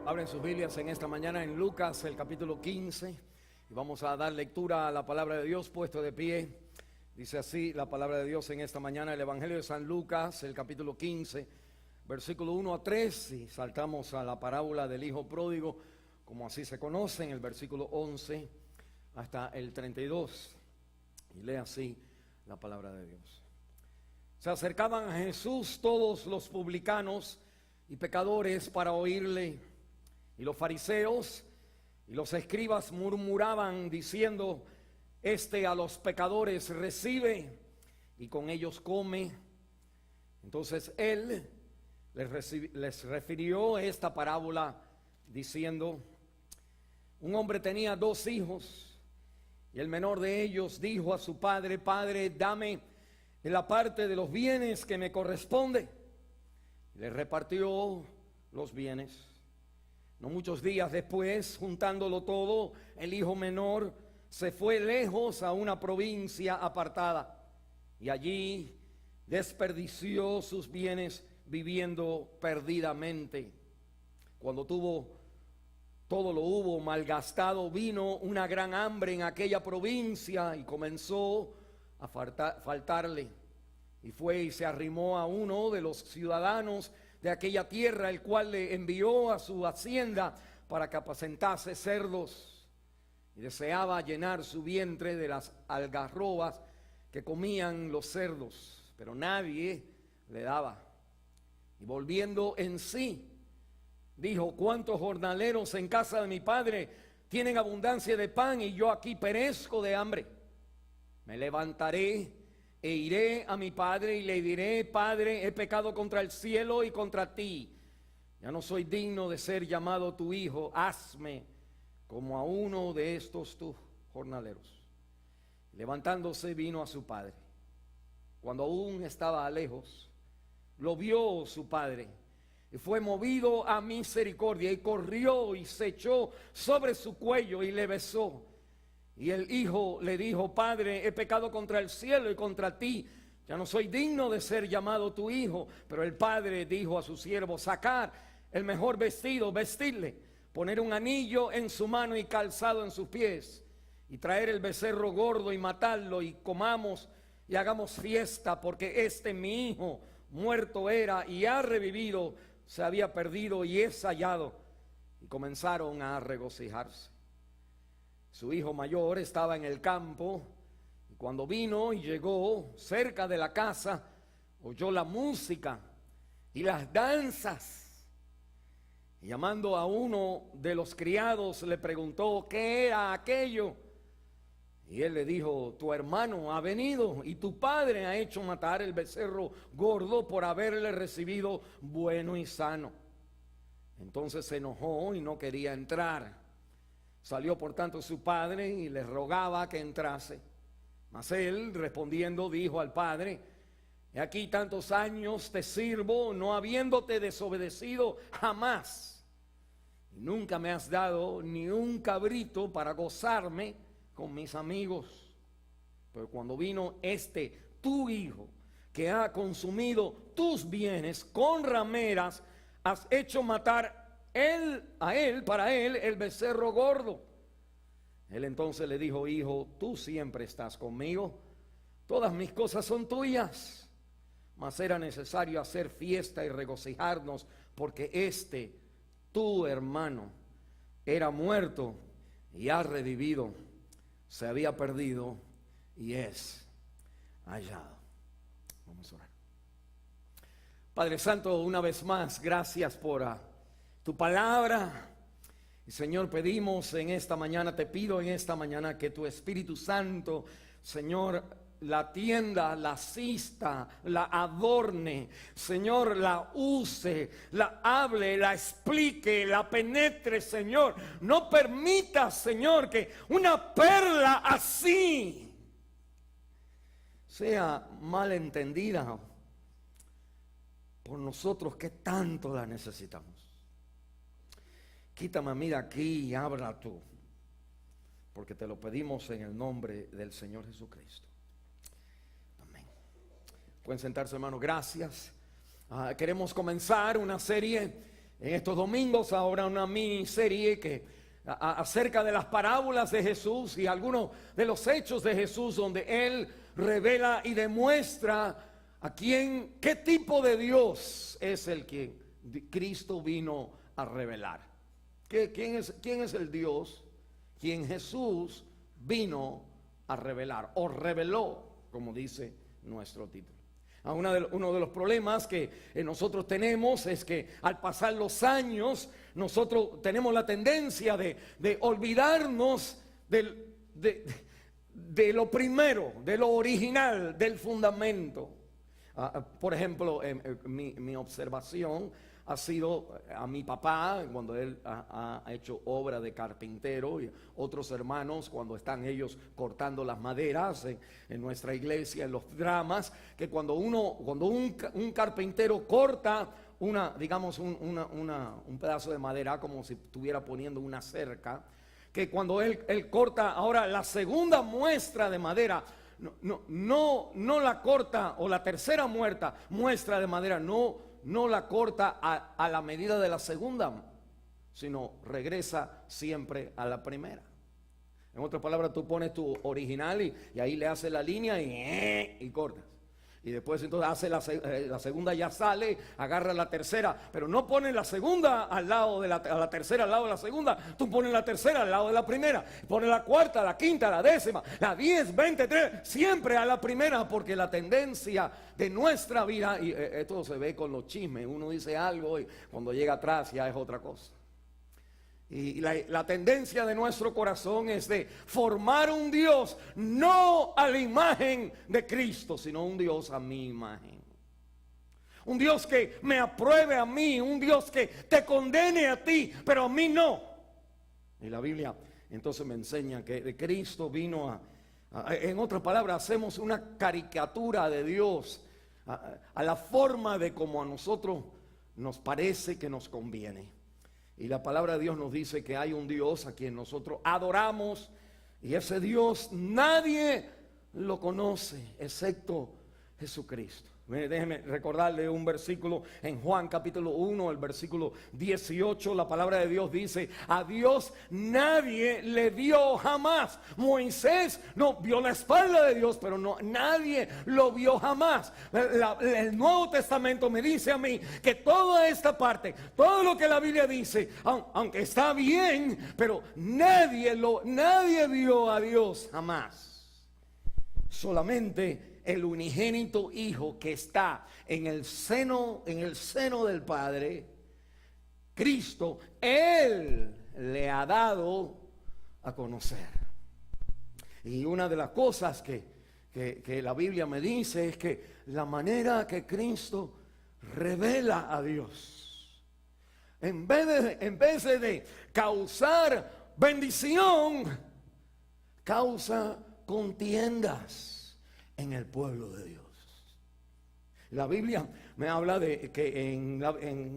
Abren sus Biblias en esta mañana en Lucas, el capítulo 15, y vamos a dar lectura a la palabra de Dios puesto de pie. Dice así la palabra de Dios en esta mañana, el Evangelio de San Lucas, el capítulo 15, versículo 1 a 3, y saltamos a la parábola del hijo pródigo, como así se conoce, en el versículo 11 hasta el 32, y lee así la palabra de Dios. Se acercaban a Jesús todos los publicanos y pecadores para oírle. Y los fariseos y los escribas murmuraban diciendo: este a los pecadores recibe y con ellos come. Entonces él les refirió esta parábola diciendo: un hombre tenía 2 hijos, y el menor de ellos dijo a su padre: Padre, dame de la parte de los bienes que me corresponde. Y le repartió los bienes. No muchos días después, juntándolo todo, el hijo menor se fue lejos a una provincia apartada, y allí desperdició sus bienes viviendo perdidamente. Cuando todo lo hubo malgastado, vino una gran hambre en aquella provincia y comenzó a faltarle. Y fue y se arrimó a uno de los ciudadanos de aquella tierra, el cual le envió a su hacienda para que apacentase cerdos, y deseaba llenar su vientre de las algarrobas que comían los cerdos, pero nadie le daba. Y volviendo en sí, dijo: ¿cuántos jornaleros en casa de mi padre tienen abundancia de pan, y yo aquí perezco de hambre? Me levantaré e iré a mi padre y le diré: Padre, he pecado contra el cielo y contra ti. Ya no soy digno de ser llamado tu hijo. Hazme como a uno de estos tus jornaleros. Levantándose vino a su padre. Cuando aún estaba lejos, lo vio su padre y fue movido a misericordia, y corrió y se echó sobre su cuello y le besó. Y el hijo le dijo: Padre, he pecado contra el cielo y contra ti, ya no soy digno de ser llamado tu hijo. Pero el padre dijo a su siervo: sacar el mejor vestido, vestirle, poner un anillo en su mano y calzado en sus pies, y traer el becerro gordo y matarlo, y comamos y hagamos fiesta, porque mi hijo muerto era y ha revivido, se había perdido y es hallado. Y comenzaron a regocijarse. Su hijo mayor estaba en el campo, y cuando vino y llegó cerca de la casa, oyó la música y las danzas. Y llamando a uno de los criados, le preguntó qué era aquello. Y él le dijo: tu hermano ha venido, y tu padre ha hecho matar el becerro gordo por haberle recibido bueno y sano. Entonces se enojó y no quería entrar. Salió por tanto su padre y le rogaba que entrase. Mas él, respondiendo, dijo al padre: he aquí tantos años te sirvo, no habiéndote desobedecido jamás, y nunca me has dado ni un cabrito para gozarme con mis amigos. Pero cuando vino tu hijo, que ha consumido tus bienes con rameras, has hecho matar para él el becerro gordo. Él entonces le dijo: hijo, tú siempre estás conmigo, todas mis cosas son tuyas. Mas era necesario hacer fiesta y regocijarnos, porque tu hermano era muerto y ha revivido, se había perdido y es hallado. Vamos a orar. Padre Santo, una vez más, gracias por tu palabra. Y Señor, te pido en esta mañana que tu Espíritu Santo, Señor, la atienda, la asista, la adorne, Señor, la use, la hable, la explique, la penetre, Señor. No permita, Señor, que una perla así sea mal entendida por nosotros que tanto la necesitamos. Quítame a mí de aquí y habla tú, porque te lo pedimos en el nombre del Señor Jesucristo. Amén. Pueden sentarse, hermano. Gracias. Queremos comenzar una serie En estos domingos habrá una miniserie acerca de las parábolas de Jesús y algunos de los hechos de Jesús, donde Él revela y demuestra qué tipo de Dios es el que Cristo vino a revelar. ¿Quién es el Dios quien Jesús vino a revelar o reveló, como dice nuestro título? Uno de los problemas que nosotros tenemos es que al pasar los años nosotros tenemos la tendencia de olvidarnos de lo primero, de lo original, del fundamento. Por ejemplo, mi observación ha sido a mi papá cuando él ha hecho obra de carpintero, y otros hermanos cuando están ellos cortando las maderas en nuestra iglesia, en los dramas, que cuando un carpintero corta un pedazo de madera, como si estuviera poniendo una cerca, que cuando él corta ahora la segunda muestra de madera, no la corta, o la tercera muestra de madera, no la corta a la medida de la segunda, sino regresa siempre a la primera. En otras palabras, tú pones tu original y ahí le haces la línea y cortas. Y después entonces hace la segunda, ya sale, agarra la tercera, pero no pones la segunda al lado de la tercera al lado de la segunda, tú pones la tercera al lado de la primera, pones la cuarta, la quinta, la décima, la 10, 20, 30, siempre a la primera, porque la tendencia de nuestra vida, y esto se ve con los chismes, uno dice algo y cuando llega atrás ya es otra cosa. Y la tendencia de nuestro corazón es de formar un Dios no a la imagen de Cristo, sino un Dios a mi imagen. Un Dios que me apruebe a mí, un Dios que te condene a ti, pero a mí no. Y la Biblia entonces me enseña que de Cristo vino en otras palabras, hacemos una caricatura de Dios a la forma de como a nosotros nos parece que nos conviene. Y la palabra de Dios nos dice que hay un Dios a quien nosotros adoramos, y ese Dios nadie lo conoce excepto Jesucristo. Déjeme recordarle un versículo en Juan capítulo 1, el versículo 18. La palabra de Dios dice: a Dios nadie le vio jamás. Moisés no vio la espalda de Dios, pero nadie lo vio jamás. El Nuevo Testamento me dice a mí que toda esta parte, todo lo que la Biblia dice, aunque está bien, pero nadie vio a Dios jamás. Solamente el unigénito Hijo que está en el seno del Padre, Cristo, Él le ha dado a conocer. Y una de las cosas que la Biblia me dice es que la manera que Cristo revela a Dios, en vez de causar bendición, causa contiendas en el pueblo de Dios. La Biblia me habla de que en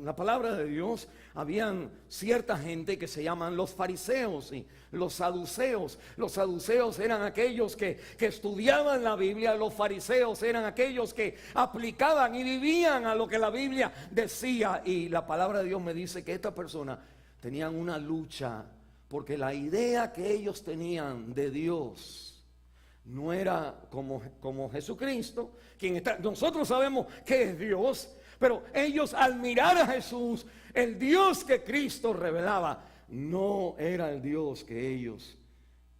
la palabra de Dios habían cierta gente que se llaman los fariseos y los saduceos. Los saduceos eran aquellos que estudiaban la Biblia. Los fariseos eran aquellos que aplicaban y vivían a lo que la Biblia decía. Y la palabra de Dios me dice que estas personas tenían una lucha, porque la idea que ellos tenían de Dios no era como Jesucristo, quien está. Nosotros sabemos que es Dios, pero ellos, al mirar a Jesús, el Dios que Cristo revelaba, no era el Dios que ellos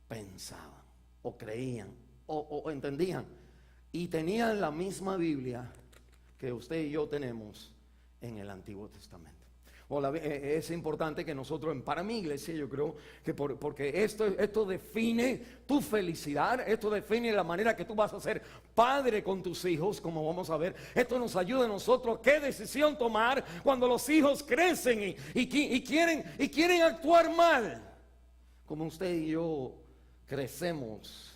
pensaban o creían o entendían. Y tenían la misma Biblia que usted y yo tenemos en el Antiguo Testamento. Es importante que nosotros, para mi iglesia, yo creo que porque esto define tu felicidad, esto define la manera que tú vas a ser padre con tus hijos, como vamos a ver. Esto nos ayuda a nosotros qué decisión tomar cuando los hijos crecen y quieren actuar mal, como usted y yo crecemos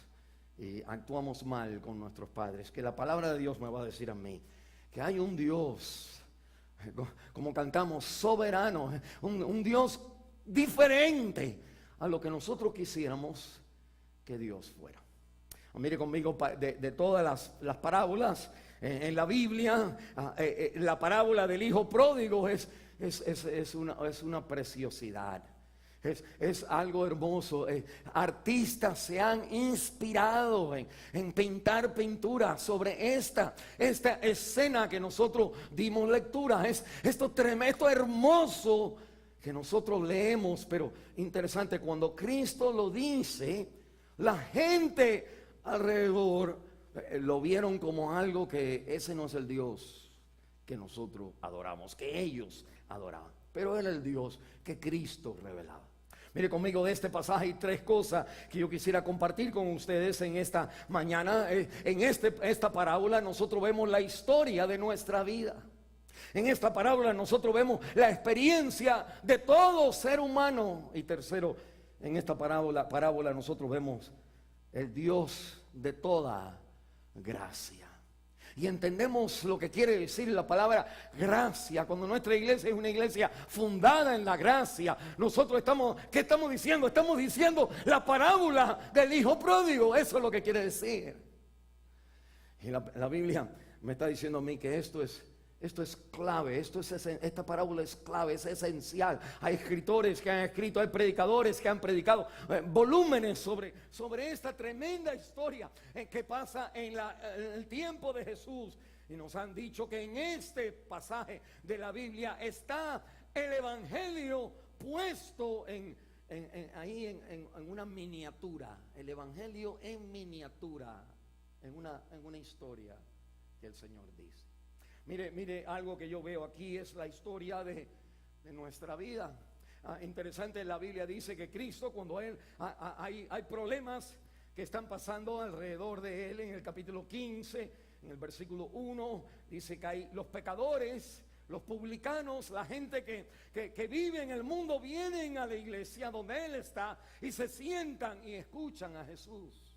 y actuamos mal con nuestros padres. Que la palabra de Dios me va a decir a mí que hay un Dios, como cantamos, soberano, un Dios diferente a lo que nosotros quisiéramos que Dios fuera. Mire conmigo, de todas las parábolas, En la Biblia, la parábola del hijo pródigo es una preciosidad. Es algo hermoso. Artistas se han inspirado en pintar pinturas sobre esta escena que nosotros dimos lectura. Esto tremendo, hermoso que nosotros leemos, pero interesante, cuando Cristo lo dice, la gente alrededor lo vieron como algo que ese no es el Dios que nosotros adoramos, que ellos adoraban, pero era el Dios que Cristo revelaba. Mire conmigo, de este pasaje hay tres cosas que yo quisiera compartir con ustedes en esta mañana. En esta parábola nosotros vemos la historia de nuestra vida. En esta parábola nosotros vemos la experiencia de todo ser humano. Y tercero, en esta parábola nosotros vemos el Dios de toda gracia. Y entendemos lo que quiere decir la palabra gracia. Cuando nuestra iglesia es una iglesia fundada en la gracia, nosotros ¿qué estamos diciendo? Estamos diciendo la parábola del hijo pródigo. Eso es lo que quiere decir. Y la Biblia me está diciendo a mí que esto es clave, esta parábola es clave, es esencial. Hay escritores que han escrito, hay predicadores que han predicado volúmenes sobre esta tremenda historia que pasa en el tiempo de Jesús. Y nos han dicho que en este pasaje de la Biblia está el evangelio puesto ahí en una miniatura. El evangelio en miniatura, en una historia que el Señor dice. Mire, algo que yo veo aquí es la historia de nuestra vida. Interesante, la Biblia dice que Cristo, cuando hay problemas que están pasando alrededor de Él, en el capítulo 15, en el versículo 1, dice que hay los pecadores, los publicanos, la gente que vive en el mundo, vienen a la iglesia donde Él está y se sientan y escuchan a Jesús.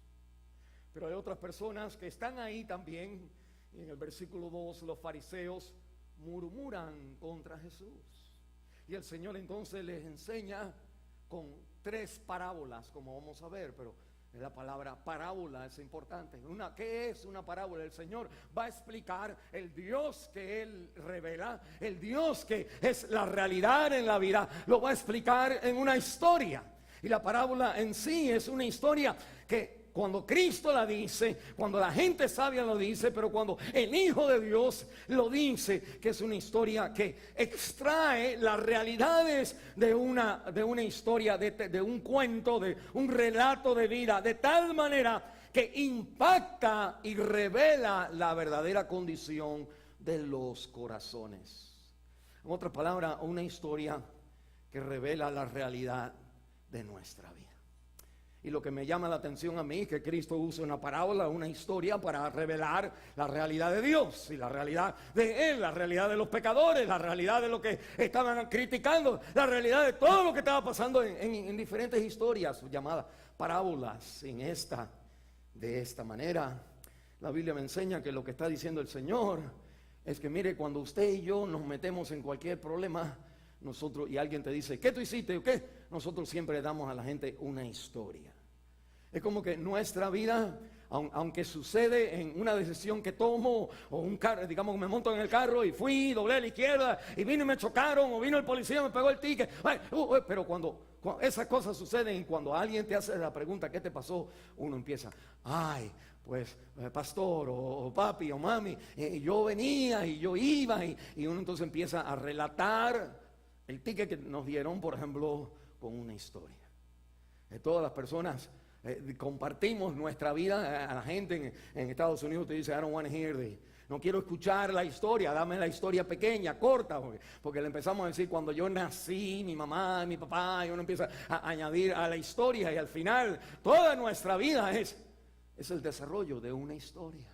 Pero hay otras personas que están ahí también. Y en el versículo 2, los fariseos murmuran contra Jesús. Y el Señor entonces les enseña con tres parábolas, como vamos a ver, pero la palabra parábola es importante. ¿Qué es una parábola? El Señor va a explicar el Dios que Él revela, el Dios que es la realidad en la vida, lo va a explicar en una historia. Y la parábola en sí es una historia que cuando Cristo la dice, cuando la gente sabia lo dice, pero cuando el Hijo de Dios lo dice, que es una historia que extrae las realidades de una historia, de un cuento, de un relato de vida, de tal manera que impacta y revela la verdadera condición de los corazones. En otras palabras, una historia que revela la realidad de nuestra vida. Y lo que me llama la atención a mí es que Cristo usa una parábola, una historia para revelar la realidad de Dios y la realidad de Él, la realidad de los pecadores, la realidad de lo que estaban criticando, la realidad de todo lo que estaba pasando en diferentes historias llamadas parábolas. De esta manera, la Biblia me enseña que lo que está diciendo el Señor es que mire, cuando usted y yo nos metemos en cualquier problema, nosotros, y alguien te dice, ¿qué tú hiciste o qué? Nosotros siempre damos a la gente una historia. Es como que nuestra vida, aunque sucede en una decisión que tomo, o un carro, digamos, me monto en el carro y fui, doblé a la izquierda y vino y me chocaron, o vino el policía y me pegó el ticket. Pero cuando esas cosas suceden y cuando alguien te hace la pregunta, ¿qué te pasó? Uno empieza, pues pastor o papi o mami, yo venía y yo iba y uno entonces empieza a relatar el ticket que nos dieron, por ejemplo, con una historia. Todas las personas compartimos nuestra vida. A la gente en Estados Unidos te dice, I don't want to hear no quiero escuchar la historia, dame la historia pequeña, corta, porque le empezamos a decir cuando yo nací, mi mamá, mi papá, y uno empieza a añadir a la historia, y al final toda nuestra vida es el desarrollo de una historia.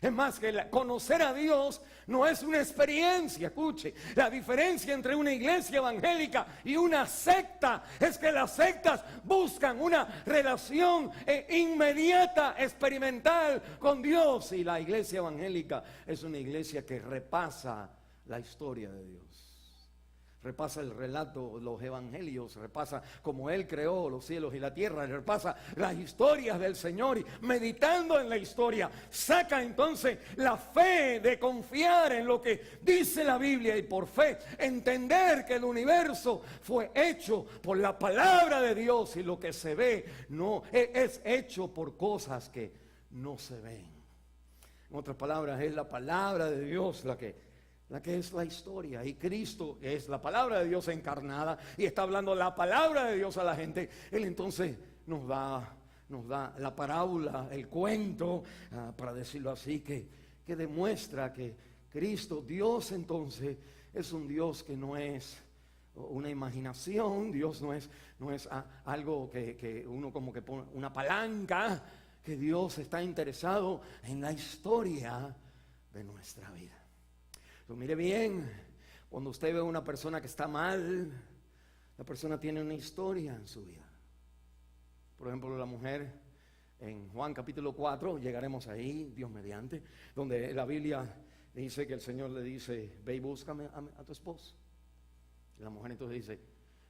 Es más, que conocer a Dios no es una experiencia. Escuche, la diferencia entre una iglesia evangélica y una secta es que las sectas buscan una relación inmediata, experimental con Dios, y la iglesia evangélica es una iglesia que repasa la historia de Dios. repasa el relato, los evangelios, repasa como Él creó los cielos y la tierra, repasa las historias del Señor y meditando en la historia, saca entonces la fe de confiar en lo que dice la Biblia y por fe entender que el universo fue hecho por la palabra de Dios y lo que se ve no es hecho por cosas que no se ven. En otras palabras, es la palabra de Dios la que es la historia, y Cristo es la palabra de Dios encarnada y está hablando la palabra de Dios a la gente. Él entonces nos da la parábola, el cuento, para decirlo así, que demuestra que Cristo, Dios entonces, es un Dios que no es una imaginación. Dios no es algo que uno como que pone una palanca, que Dios está interesado en la historia de nuestra vida. Pero mire bien, cuando usted ve a una persona que está mal, la persona tiene una historia en su vida. Por ejemplo, la mujer en Juan capítulo 4, llegaremos ahí, Dios mediante, donde la Biblia dice que el Señor le dice: ve y búscame a tu esposo. Y la mujer entonces dice: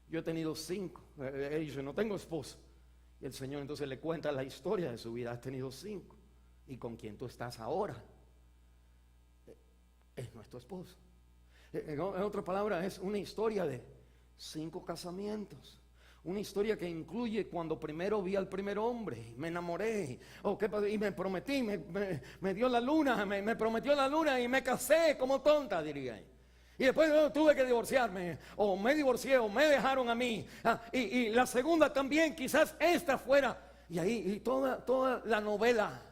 yo he tenido 5. Ella dice: no tengo esposo. Y el Señor entonces le cuenta la historia de su vida: has tenido 5. ¿Y con quién tú estás ahora? Es nuestro esposo. En otras palabras, es una historia de 5 casamientos. Una historia que incluye cuando primero vi al primer hombre, me enamoré, y me prometí, me dio la luna, me prometió la luna y me casé como tonta, diría. Y después tuve que divorciarme, o me divorcié, o me dejaron a mí. Y la segunda también, quizás esta fuera. Y ahí y toda la novela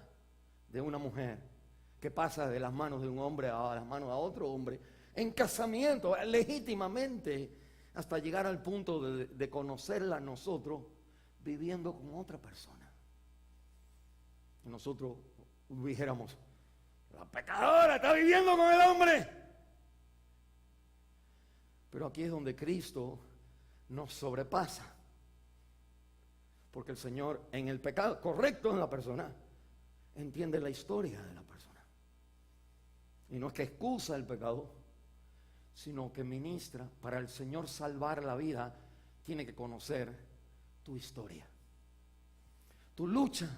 de una mujer que pasa de las manos de un hombre a las manos a otro hombre, en casamiento, legítimamente, hasta llegar al punto de conocerla nosotros, viviendo con otra persona. Y nosotros dijéramos: la pecadora está viviendo con el hombre. Pero aquí es donde Cristo nos sobrepasa, porque el Señor, en el pecado correcto en la persona, entiende la historia de la persona. Y no es que excusa el pecado, sino que ministra. Para el Señor salvar la vida, tiene que conocer tu historia, tu lucha,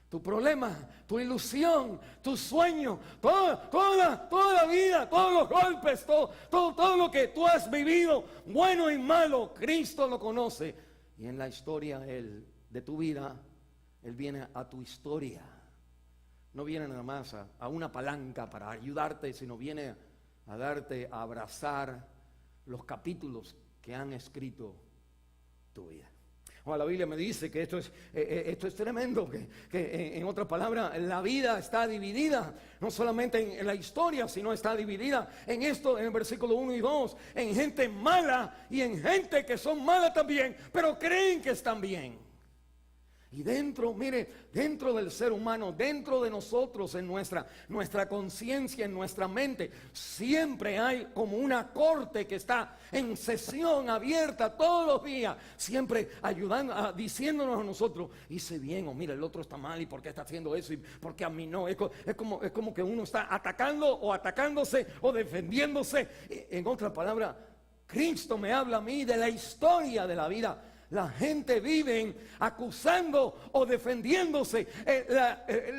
tu problema, tu ilusión, tu sueño, toda la vida, todos los golpes, todo lo que tú has vivido, bueno y malo, Cristo lo conoce. Y en la historia de tu vida, Él viene a tu historia. No viene nada más a una palanca para ayudarte, sino viene a darte, a abrazar los capítulos que han escrito tu vida. La Biblia me dice que esto es tremendo, que en otras palabras, la vida está dividida, no solamente en la historia, sino está dividida en esto, en el versículo 1 y 2, en gente mala y en gente que son malas también, pero creen que están bien. Y dentro del ser humano, dentro de nosotros, en nuestra conciencia, en nuestra mente, siempre hay como una corte que está en sesión abierta todos los días, siempre ayudando, diciéndonos a nosotros: hice bien, o mira, el otro está mal, y por qué está haciendo eso, y por qué a mí no. Es como que uno está atacando o atacándose o defendiéndose. En otras palabras, Cristo me habla a mí de la historia de la vida. La gente vive acusando o defendiéndose.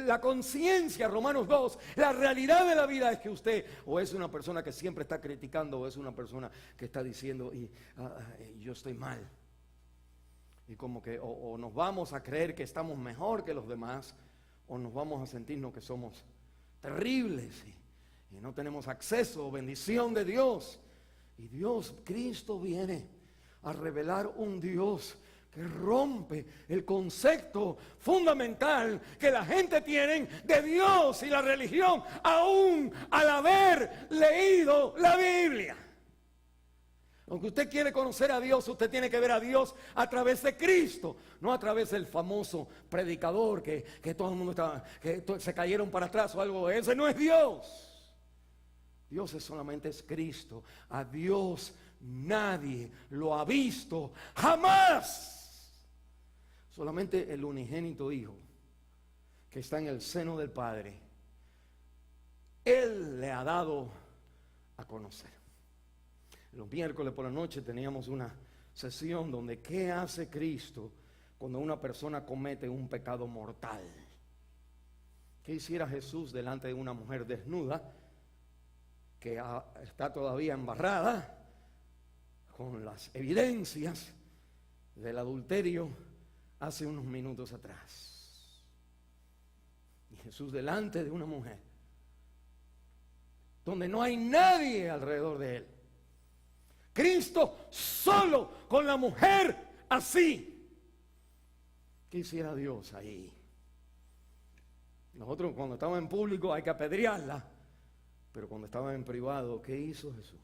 La conciencia, Romanos 2, la realidad de la vida es que usted o es una persona que siempre está criticando, o es una persona que está diciendo: yo estoy mal. Y como que o nos vamos a creer que estamos mejor que los demás, o nos vamos a sentirnos que somos terribles y no tenemos acceso o bendición de Dios. Y Cristo viene a revelar un Dios que rompe el concepto fundamental que la gente tiene de Dios y la religión, aún al haber leído la Biblia. Aunque usted quiere conocer a Dios, usted tiene que ver a Dios a través de Cristo, no a través del famoso predicador que todo el mundo se cayeron para atrás o algo de eso. No es Dios. Dios solamente es Cristo. A Dios nadie lo ha visto jamás. Solamente el unigénito Hijo que está en el seno del Padre, Él le ha dado a conocer. Los miércoles por la noche teníamos una sesión donde ¿qué hace Cristo cuando una persona comete un pecado mortal? ¿Qué hiciera Jesús delante de una mujer desnuda que está todavía embarrada con las evidencias del adulterio hace unos minutos atrás? Y Jesús delante de una mujer donde no hay nadie alrededor de él. Cristo solo con la mujer así. ¿Qué hiciera Dios ahí? Nosotros cuando estamos en público hay que apedrearla, pero cuando estaba en privado, ¿qué hizo Jesús?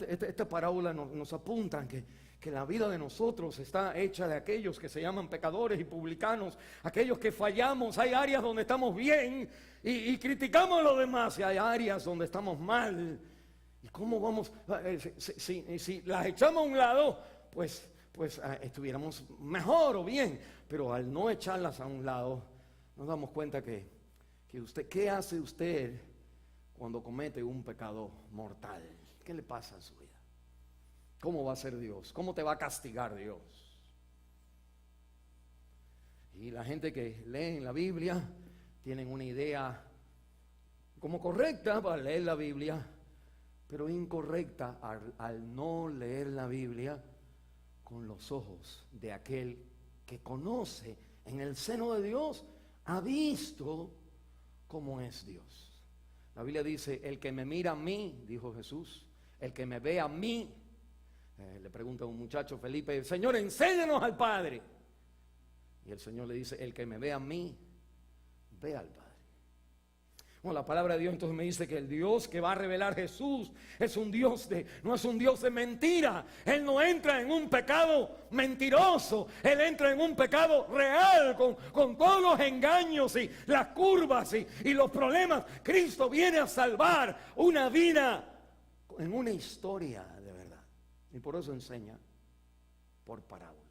Esta parábola nos apunta que la vida de nosotros está hecha de aquellos que se llaman pecadores y publicanos, aquellos que fallamos. Hay áreas donde estamos bien y criticamos a los demás, y hay áreas donde estamos mal. ¿Y cómo vamos? Si las echamos a un lado, pues estuviéramos mejor o bien, pero al no echarlas a un lado, nos damos cuenta que usted, ¿qué hace usted cuando comete un pecado mortal? ¿Qué le pasa a su vida? ¿Cómo va a ser Dios? ¿Cómo te va a castigar Dios? Y la gente que lee en la Biblia tienen una idea como correcta para leer la Biblia, pero incorrecta al no leer la Biblia con los ojos de aquel que conoce en el seno de Dios, ha visto cómo es Dios. La Biblia dice, el que me mira a mí, dijo Jesús, el que me ve a mí, le pregunta a un muchacho, Felipe, Señor, enséñanos al Padre. Y el Señor le dice, el que me ve a mí, ve al Padre. Bueno, la palabra de Dios entonces me dice que el Dios que va a revelar Jesús es un Dios no es un Dios de mentira. Él no entra en un pecado mentiroso, Él entra en un pecado real, con todos los engaños y las curvas y los problemas. Cristo viene a salvar una vida en una historia de verdad, y por eso enseña por parábolas.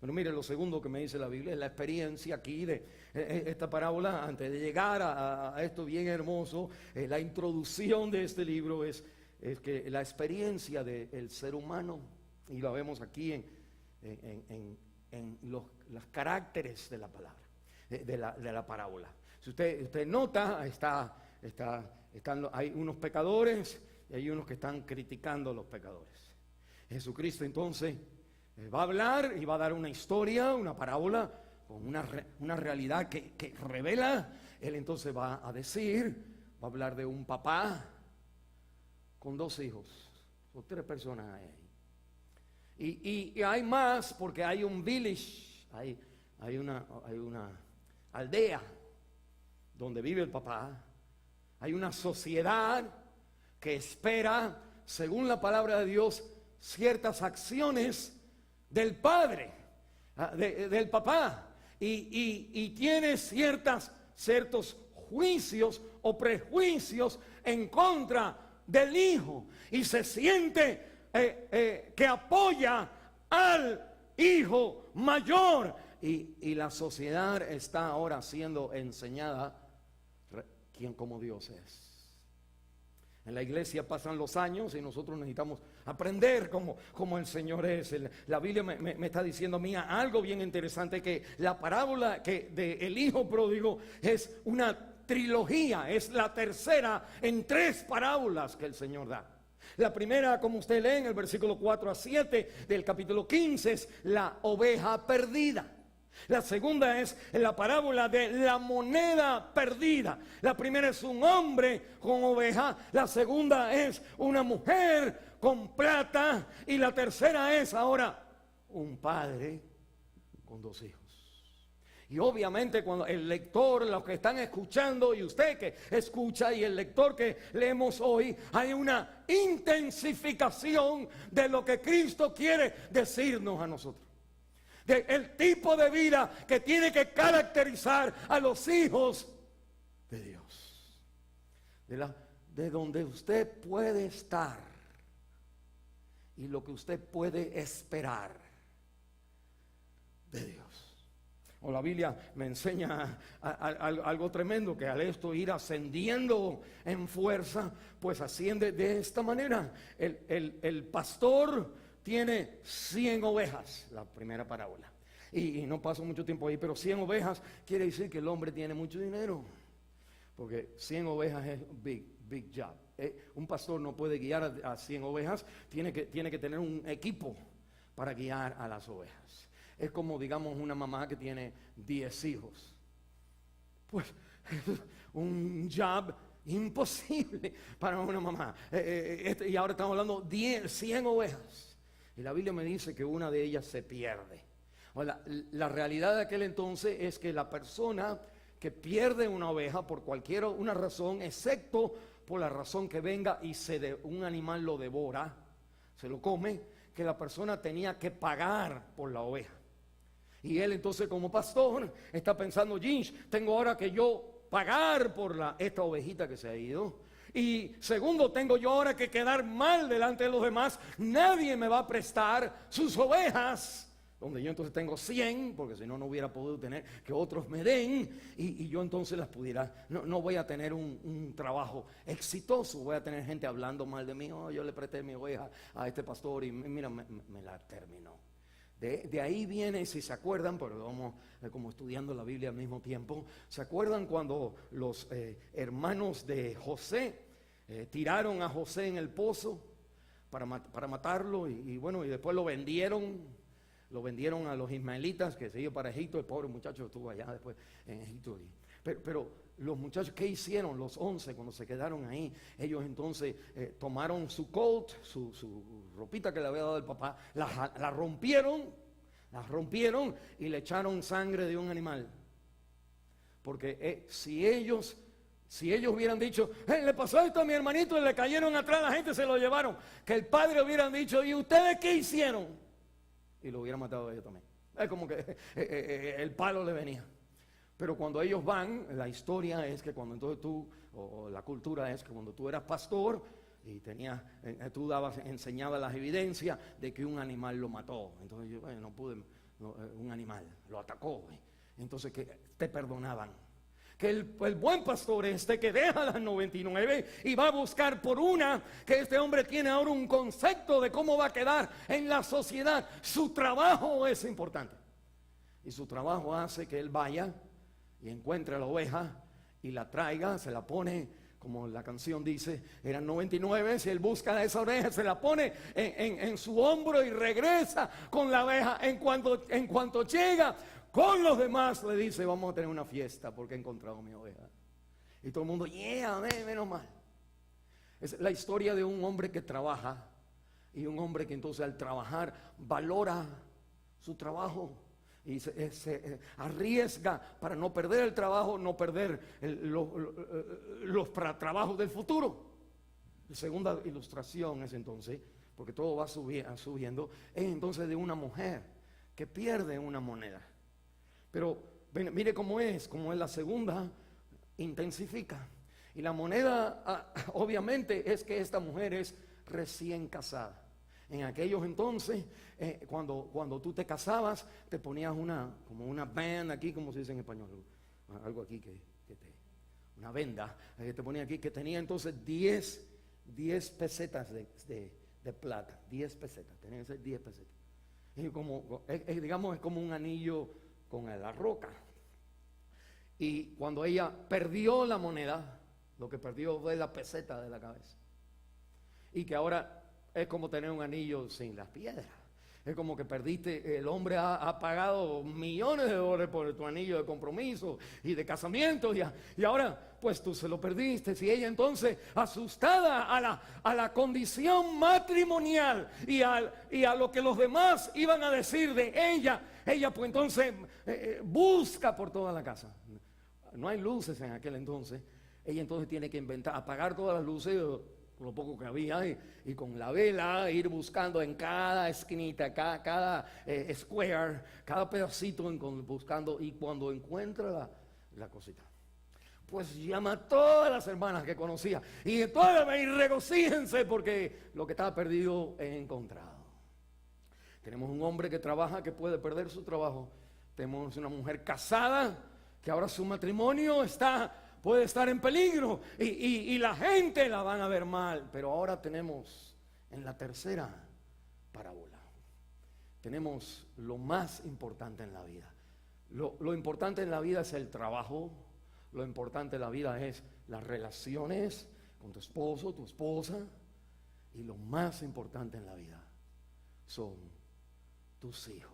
Pero mire, lo segundo que me dice la Biblia es la experiencia aquí de esta parábola. Antes de llegar a esto bien hermoso, la introducción de este libro es que la experiencia del ser humano, y lo vemos aquí en los caracteres de la palabra, de la parábola. Si usted nota, hay unos pecadores y hay unos que están criticando a los pecadores. Jesucristo entonces va a hablar y va a dar una historia, una parábola con una realidad que revela. Él entonces va a va a hablar de un papá con 2 hijos, o 3 personas ahí. Y hay más porque hay un village, hay una aldea donde vive el papá. Hay una sociedad que espera, según la palabra de Dios, ciertas acciones del padre, del papá, y tiene ciertos juicios o prejuicios en contra del hijo, y se siente que apoya al hijo mayor, y la sociedad está ahora siendo enseñada quién como Dios es. En la iglesia pasan los años y nosotros necesitamos aprender como el Señor es. La Biblia me está diciendo a mí algo bien interesante, que la parábola del hijo pródigo es una trilogía, es la tercera en 3 parábolas que el Señor da. La primera, como usted lee en el versículo 4 a 7 del capítulo 15, es la oveja perdida. La segunda es la parábola de la moneda perdida. La primera es un hombre con oveja, la segunda es una mujer con plata, y la tercera es ahora un padre con 2 hijos. Y obviamente cuando el lector, los que están escuchando y usted que escucha y el lector que leemos hoy, hay una intensificación de lo que Cristo quiere decirnos a nosotros. El tipo de vida que tiene que caracterizar a los hijos de Dios, de donde usted puede estar y lo que usted puede esperar de Dios. O la Biblia me enseña algo tremendo, que al esto ir ascendiendo en fuerza, pues asciende de esta manera. El pastor tiene 100 ovejas, la primera parábola. Y no paso mucho tiempo ahí, pero 100 ovejas quiere decir que el hombre tiene mucho dinero. Porque 100 ovejas es big job. Un pastor no puede guiar a 100 ovejas, tiene que tener un equipo para guiar a las ovejas. Es como, digamos, una mamá que tiene 10 hijos. Pues es un job imposible para una mamá. Y ahora estamos hablando de 100 ovejas. Y la Biblia me dice que una de ellas se pierde. La realidad de aquel entonces es que la persona que pierde una oveja por cualquier una razón, excepto por la razón que venga y un animal lo devora, se lo come, que la persona tenía que pagar por la oveja. Y él entonces como pastor está pensando, Ginch, tengo ahora que yo pagar por esta ovejita que se ha ido. Y segundo, tengo yo ahora que quedar mal delante de los demás. Nadie me va a prestar sus ovejas, donde yo entonces tengo 100, porque si no, no hubiera podido tener que otros me den, y yo entonces las pudiera, no voy a tener un trabajo exitoso, voy a tener gente hablando mal de mí. Oh, yo le presté mi oveja a este pastor y mira, me la terminó. De ahí viene, si se acuerdan, pero vamos como estudiando la Biblia al mismo tiempo, ¿se acuerdan cuando los hermanos de José tiraron a José en el pozo para matarlo? Y bueno, y después lo vendieron a los ismaelitas, que se iba para Egipto. El pobre muchacho estuvo allá después en Egipto. Pero los muchachos, ¿qué hicieron? Los 11, cuando se quedaron ahí, ellos entonces tomaron su coat, su ropita que le había dado el papá, la rompieron y le echaron sangre de un animal. Porque si ellos hubieran dicho, le pasó esto a mi hermanito y le cayeron atrás, la gente se lo llevaron, que el padre hubieran dicho, ¿y ustedes qué hicieron? Y lo hubieran matado a ellos también. Es como que el palo le venía. Pero cuando ellos van, la historia es que cuando entonces tú, o la cultura es que cuando tú eras pastor y tú enseñabas las evidencias de que un animal lo mató. Entonces yo, un animal lo atacó. Entonces que te perdonaban. Que el buen pastor que deja las 99 y va a buscar por una, que este hombre tiene ahora un concepto de cómo va a quedar en la sociedad. Su trabajo es importante. Y su trabajo hace que él vaya y encuentre la oveja y la traiga, se la pone, como la canción dice, eran 99, si él busca esa oveja, se la pone en su hombro y regresa con la oveja. En cuanto llega con los demás, le dice, vamos a tener una fiesta porque he encontrado mi oveja. Y todo el mundo, menos mal. Es la historia de un hombre que trabaja y un hombre que entonces al trabajar valora su trabajo y se arriesga para no perder el trabajo, no perder los trabajos del futuro. La segunda ilustración es entonces, porque todo va subiendo, es entonces de una mujer que pierde una moneda. Pero mire cómo es la segunda, intensifica. Y la moneda, obviamente, es que esta mujer es recién casada. En aquellos entonces, cuando tú te casabas, te ponías como una band aquí, como se dice en español, algo aquí una venda, que te ponía aquí, que tenía entonces 10 pesetas de plata, 10 pesetas, tenía que ser 10 pesetas. Y digamos, es como un anillo con la roca. Y cuando ella perdió la moneda, lo que perdió fue la peseta de la cabeza. Y que ahora es como tener un anillo sin las piedras. Es como que perdiste, el hombre ha pagado millones de dólares por tu anillo de compromiso y de casamiento, y ahora pues tú se lo perdiste. Y ella entonces, asustada a la condición matrimonial y a lo que los demás iban a decir de ella pues entonces busca por toda la casa. No hay luces en aquel entonces. Ella entonces tiene que apagar todas las luces, lo poco que había, y con la vela ir buscando en cada esquinita, cada square, cada pedacito, buscando, y cuando encuentra la cosita, pues llama a todas las hermanas que conocía y regocíjense porque lo que estaba perdido he encontrado. Tenemos un hombre que trabaja, que puede perder su trabajo, Tenemos una mujer casada que ahora su matrimonio puede estar en peligro y la gente la van a ver mal. Pero ahora tenemos en la tercera parábola, tenemos lo más importante en la vida. Lo importante en la vida es el trabajo. Lo importante en la vida es las relaciones con tu esposo, tu esposa. Y lo más importante en la vida son tus hijos.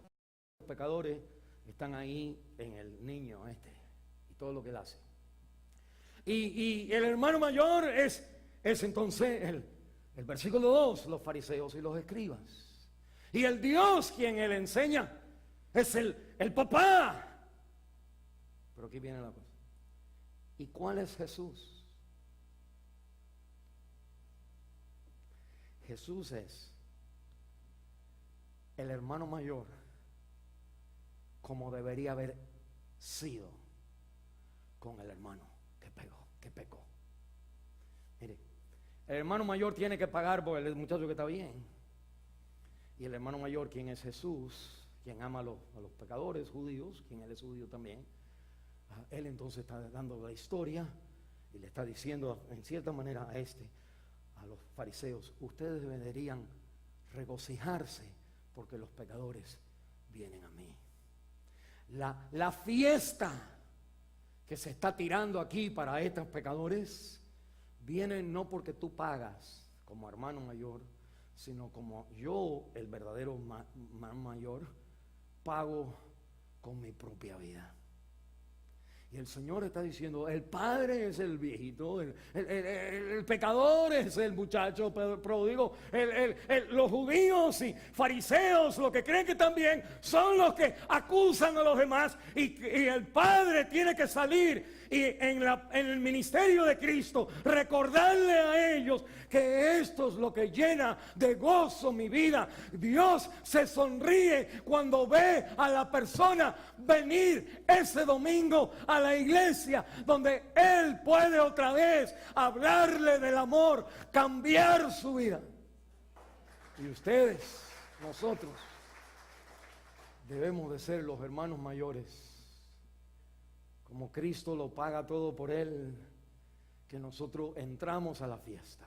Los pecadores están ahí en el niño y todo lo que él hace. Y el hermano mayor es entonces el versículo 2, los fariseos y los escribas. Y el Dios quien él enseña es el papá. Pero aquí viene la cosa. ¿Y cuál es Jesús? Jesús es el hermano mayor como debería haber sido con el hermano que pecó. Mire, el hermano mayor tiene que pagar por el muchacho que está bien. Y el hermano mayor, quien es Jesús, quien ama a los pecadores judíos, quien él es judío también, él entonces está dando la historia y le está diciendo en cierta manera a los fariseos: ustedes deberían regocijarse porque los pecadores vienen a mí. La fiesta que se está tirando aquí para estos pecadores viene no porque tú pagas como hermano mayor, sino como yo, el verdadero mayor, pago con mi propia vida. Y el Señor está diciendo: el padre es el viejito, el pecador es el muchacho pródigo, los judíos y fariseos, los que creen que también son los que acusan a los demás, y el padre tiene que salir y en el ministerio de Cristo recordarle a ellos que esto es lo que llena de gozo mi vida. Dios se sonríe cuando ve a la persona venir ese domingo a la iglesia, donde Él puede otra vez hablarle del amor, cambiar su vida. Y ustedes, nosotros, debemos de ser los hermanos mayores. Como Cristo lo paga todo por Él, que nosotros entramos a la fiesta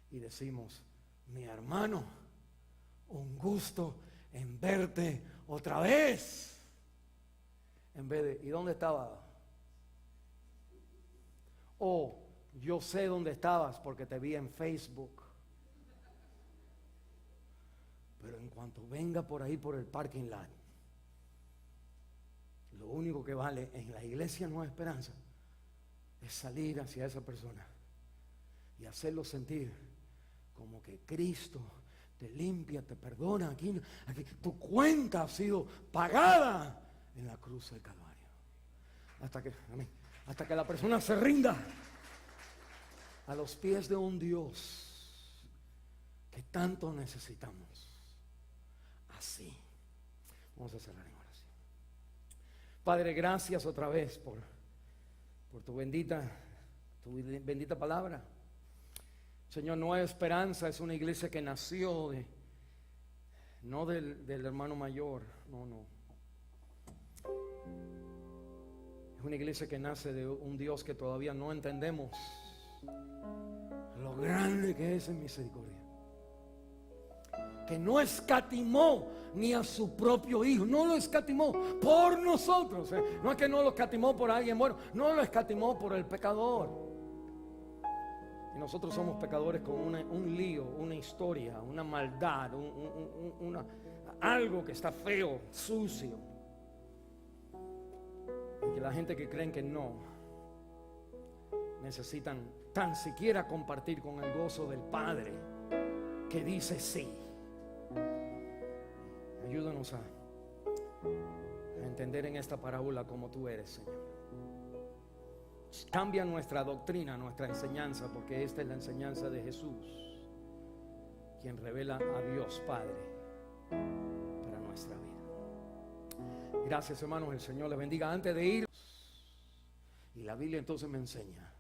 y decimos: mi hermano, un gusto en verte otra vez. En vez de: ¿y dónde estaba? O yo sé dónde estabas porque te vi en Facebook. Pero en cuanto venga por ahí por el parking lot, lo único que vale en la iglesia Nueva Esperanza es salir hacia esa persona y hacerlo sentir como que Cristo te limpia, te perdona. Aquí tu cuenta ha sido pagada en la cruz del Calvario. Hasta que la persona se rinda a los pies de un Dios que tanto necesitamos. Así. Vamos a cerrar en oración. Padre, gracias otra vez por tu bendita palabra. Señor, Nueva Esperanza es una iglesia que nació no del hermano mayor, no. Es una iglesia que nace de un Dios que todavía no entendemos lo grande que es en misericordia, que no escatimó ni a su propio hijo, no lo escatimó por nosotros, no es que no lo escatimó por alguien bueno, no lo escatimó por el pecador. Y nosotros somos pecadores con un lío, una historia, una maldad, algo que está feo, sucio, y que la gente que creen que no necesitan tan siquiera compartir con el gozo del Padre que dice sí. Ayúdanos a entender en esta parábola como tú eres, Señor. Cambia nuestra doctrina, nuestra enseñanza, porque esta es la enseñanza de Jesús, quien revela a Dios Padre para nuestra vida. Gracias, hermanos, el Señor les bendiga. Antes de ir, y la Biblia entonces me enseña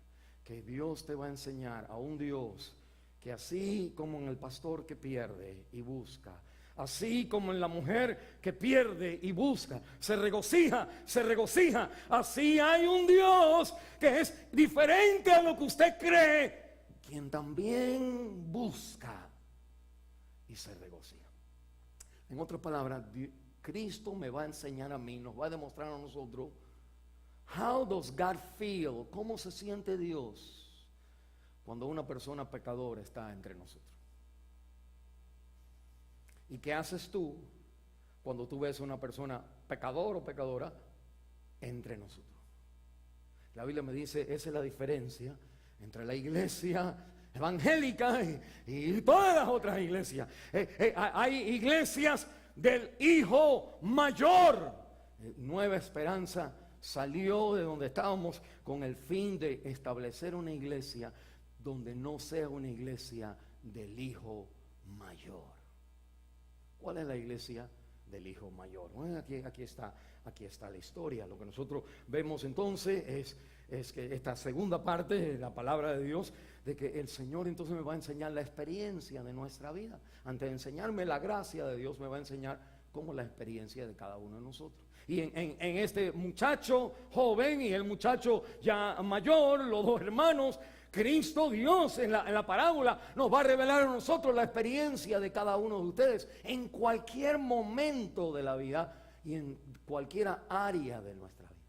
que Dios te va a enseñar a un Dios que, así como en el pastor que pierde y busca, Así como en la mujer que pierde y busca, se regocija, así hay un Dios que es diferente a lo que usted cree, quien también busca y se regocija. En otras palabras, Cristo me va a enseñar a mí, nos va a demostrar a nosotros, how does God feel, cómo se siente Dios cuando una persona pecadora está entre nosotros. ¿Y qué haces tú cuando tú ves a una persona pecador o pecadora entre nosotros? La Biblia me dice, esa es la diferencia entre la iglesia evangélica y todas las otras iglesias. Hay iglesias del hijo mayor. Nueva Esperanza salió de donde estábamos con el fin de establecer una iglesia donde no sea una iglesia del hijo mayor. ¿Cuál es la iglesia del hijo mayor? Bueno, aquí está la historia. Lo que nosotros vemos entonces es que esta segunda parte de la palabra de Dios, de que el Señor entonces me va a enseñar la experiencia de nuestra vida. Antes de enseñarme la gracia de Dios, me va a enseñar cómo la experiencia de cada uno de nosotros. Y en este muchacho joven y el muchacho ya mayor, los dos hermanos, Cristo Dios en la parábola nos va a revelar a nosotros la experiencia de cada uno de ustedes en cualquier momento de la vida y en cualquier área de nuestra vida.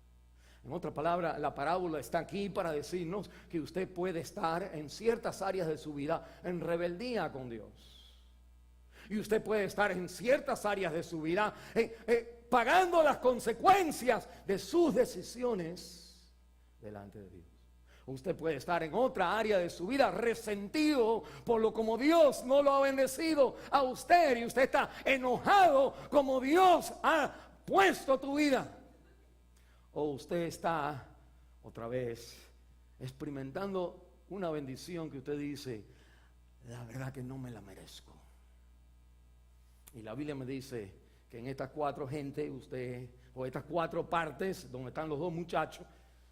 En otras palabras, la parábola está aquí para decirnos que usted puede estar en ciertas áreas de su vida en rebeldía con Dios. Y usted puede estar en ciertas áreas de su vida pagando las consecuencias de sus decisiones delante de Dios. Usted puede estar en otra área de su vida resentido por lo como Dios no lo ha bendecido a usted, y usted está enojado como Dios ha puesto tu vida. O usted está otra vez experimentando una bendición que usted dice, la verdad que no me la merezco. Y la Biblia me dice que en estas cuatro gente, usted, o estas cuatro partes donde están los dos muchachos,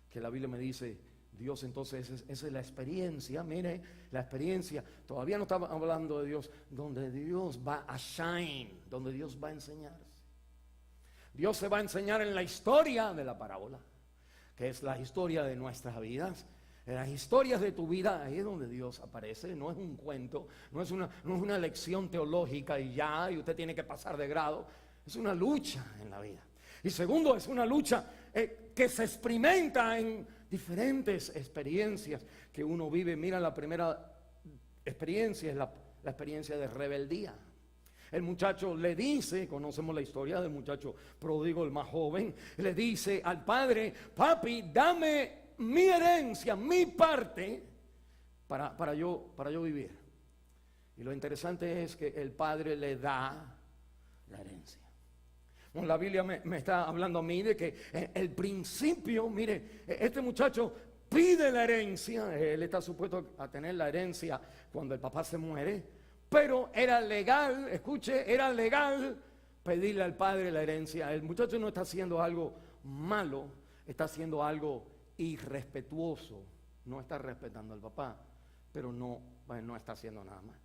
que la Biblia me dice, Dios entonces, esa es la experiencia, mire, la experiencia, todavía no estamos hablando de Dios, donde Dios va a shine, donde Dios va a enseñarse. Dios se va a enseñar en la historia de la parábola, que es la historia de nuestras vidas. En las historias de tu vida, ahí es donde Dios aparece, no es un cuento, no es una lección teológica y ya, y usted tiene que pasar de grado, es una lucha en la vida. Y segundo, es una lucha que se experimenta en diferentes experiencias que uno vive. Mira, la primera experiencia es la experiencia de rebeldía. El muchacho le dice, conocemos la historia del muchacho pródigo, el más joven, le dice al padre, papi, dame mi herencia, mi parte, para yo vivir. Y lo interesante es que el padre le da la herencia. Bueno, la Biblia me está hablando a mí de que el principio, mire, este muchacho pide la herencia, él está supuesto a tener la herencia cuando el papá se muere, pero era legal, escuche, era legal pedirle al padre la herencia. El muchacho no está haciendo algo malo, está haciendo algo irrespetuoso, no está respetando al papá, pero no está haciendo nada más.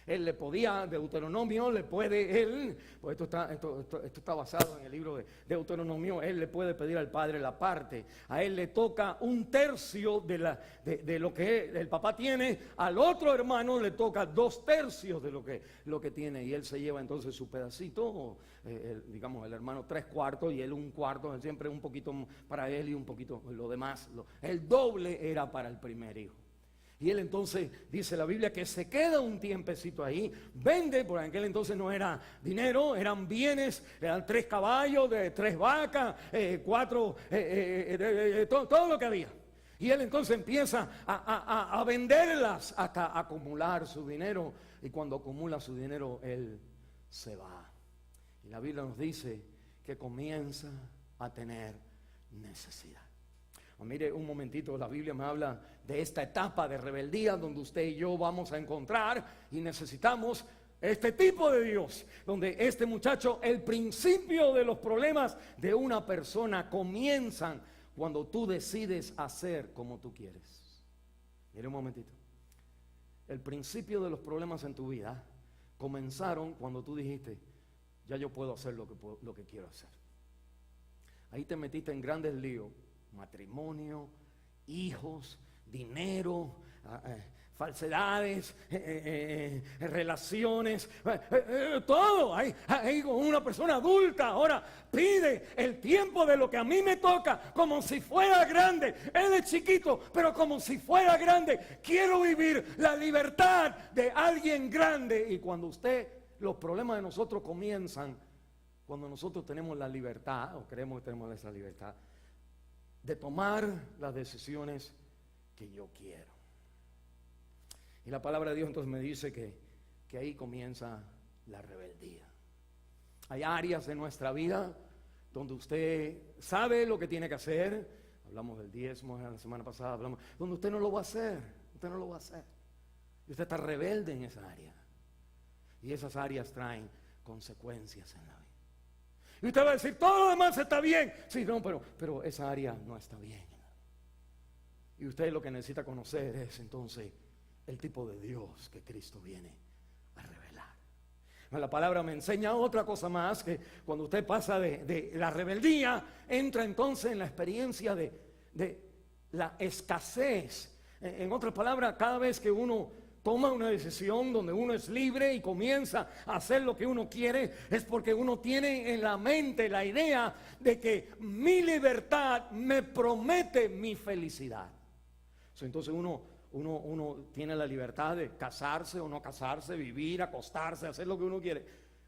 Él le podía, Deuteronomio, le puede, él, pues esto está basado en el libro de Deuteronomio, él le puede pedir al padre la parte, a él le toca un tercio de lo que el papá tiene, al otro hermano le toca 2/3 de lo que tiene, y él se lleva entonces su pedacito, digamos el hermano 3/4 y él 1/4, siempre un poquito para él y un poquito lo demás, el doble era para el primer hijo. Y él entonces, dice la Biblia, que se queda un tiempecito ahí, vende, por aquel entonces no era dinero, eran bienes, eran 3 caballos, 3 vacas, 4, todo lo que había. Y él entonces empieza a venderlas hasta acumular su dinero. Y cuando acumula su dinero, él se va. Y la Biblia nos dice que comienza a tener necesidad. Mire un momentito, la Biblia me habla de esta etapa de rebeldía donde usted y yo vamos a encontrar y necesitamos este tipo de Dios, donde este muchacho, el principio de los problemas de una persona comienzan cuando tú decides hacer como tú quieres. Mire un momentito, el principio de los problemas en tu vida comenzaron cuando tú dijiste, ya yo puedo hacer lo que quiero hacer. Ahí te metiste en grandes líos, matrimonio, hijos, dinero, falsedades, relaciones, todo. Ahí con una persona adulta ahora pide el tiempo de lo que a mí me toca como si fuera grande. Él es chiquito, pero como si fuera grande. Quiero vivir la libertad de alguien grande. Y cuando los problemas de nosotros comienzan, cuando nosotros tenemos la libertad, o creemos que tenemos esa libertad, de tomar las decisiones que yo quiero. Y la palabra de Dios entonces me dice que ahí comienza la rebeldía. Hay áreas de nuestra vida donde usted sabe lo que tiene que hacer. Hablamos del diezmo la semana pasada, donde usted no lo va a hacer. Usted no lo va a hacer. Y usted está rebelde en esa área. Y esas áreas traen consecuencias en la vida. Y usted va a decir, todo lo demás está bien. Sí, no, pero esa área no está bien. Y usted lo que necesita conocer es entonces el tipo de Dios que Cristo viene a revelar. La palabra me enseña otra cosa más, que cuando usted pasa de la rebeldía, entra entonces en la experiencia de la escasez. En otras palabras, cada vez que uno toma una decisión donde uno es libre y comienza a hacer lo que uno quiere, es porque uno tiene en la mente la idea de que mi libertad me promete mi felicidad. Entonces uno tiene la libertad de casarse o no casarse, vivir, acostarse, hacer lo que uno quiere.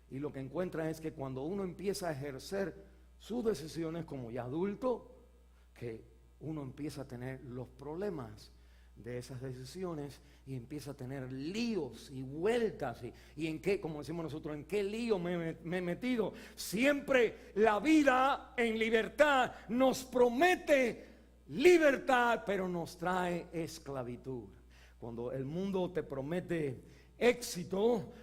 Y lo que encuentra es que cuando uno empieza a ejercer sus decisiones como ya adulto, que uno empieza a tener los problemas de esas decisiones y empieza a tener líos y vueltas y en qué, como decimos nosotros, en qué lío me he metido. Siempre la vida en libertad nos promete libertad, pero nos trae esclavitud. Cuando el mundo te promete éxito,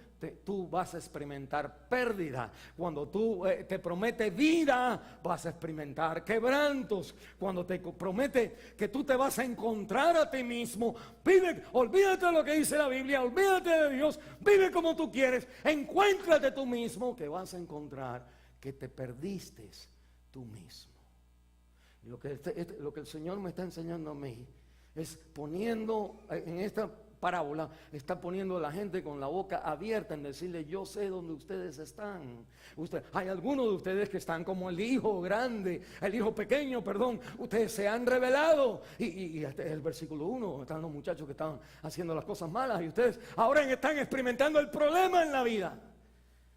tú vas a experimentar pérdida. Cuando tú te promete vida, vas a experimentar quebrantos. Cuando te promete que tú te vas a encontrar a ti mismo, olvídate de lo que dice la Biblia, olvídate de Dios, vive como tú quieres, encuéntrate tú mismo, que vas a encontrar que te perdiste tú mismo. Lo que el Señor me está enseñando a mí es poniendo en esta parábola, está poniendo a la gente con la boca abierta en decirle, yo sé dónde ustedes están. Hay algunos de ustedes que están como el hijo grande, el hijo pequeño, perdón. Ustedes se han rebelado. Y el versículo 1, están los muchachos que estaban haciendo las cosas malas y ustedes ahora están experimentando el problema en la vida.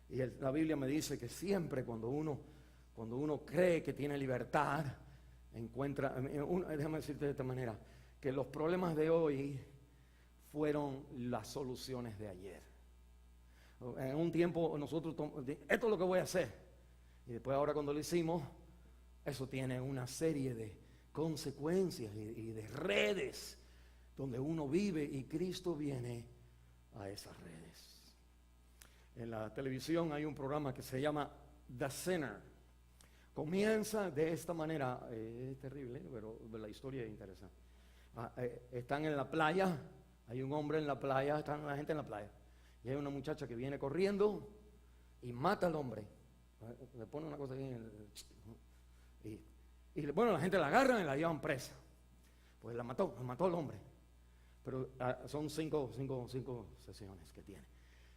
Y la Biblia me dice que siempre cuando uno cree que tiene libertad, déjame decirte de esta manera, que los problemas de hoy fueron las soluciones de ayer. En un tiempo nosotros, esto es lo que voy a hacer, y después ahora cuando lo hicimos, eso tiene una serie de consecuencias y de redes donde uno vive y Cristo viene a esas redes. En la televisión hay un programa que se llama The Sinner. Comienza de esta manera, es terrible, pero la historia es interesante. Están en la playa, hay un hombre en la playa, están la gente en la playa, y hay una muchacha que viene corriendo y mata al hombre. Le pone una cosa aquí bueno, la gente la agarra y la llevan presa. Pues la mató al hombre. Pero son cinco sesiones que tiene,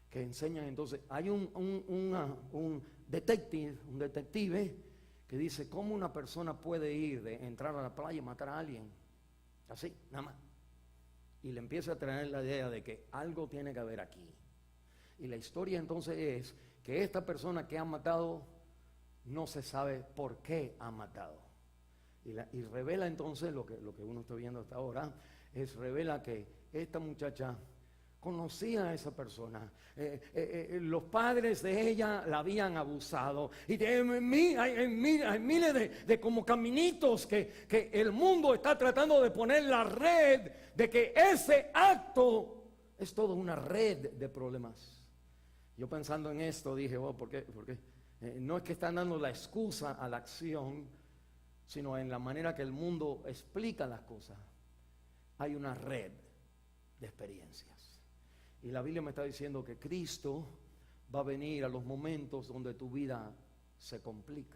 que enseñan entonces. Hay un detective que dice cómo una persona puede ir de entrar a la playa y matar a alguien, así, nada más. Y le empieza a traer la idea de que algo tiene que haber aquí. Y la historia entonces es que esta persona que ha matado no se sabe por qué ha matado. Y revela entonces lo que uno está viendo hasta ahora, revela que esta muchacha conocía a esa persona. Los padres de ella la habían abusado. Y hay miles de como caminitos que el mundo está tratando de poner la red de que ese acto es toda una red de problemas. Yo pensando en esto dije, ¿por qué? Porque no es que están dando la excusa a la acción, sino en la manera que el mundo explica las cosas. Hay una red de experiencias. Y la Biblia me está diciendo que Cristo va a venir a los momentos donde tu vida se complica.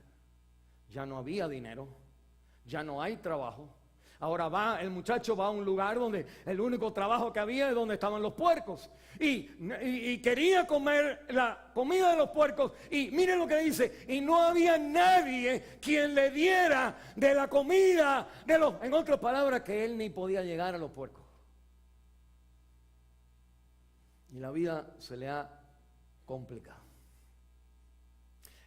Ya no había dinero, ya no hay trabajo. Ahora el muchacho va a un lugar donde el único trabajo que había es donde estaban los puercos. Y quería comer la comida de los puercos. Y miren lo que dice, y no había nadie quien le diera de la comida de los... En otras palabras, que él ni podía llegar a los puercos. Y la vida se le ha complicado.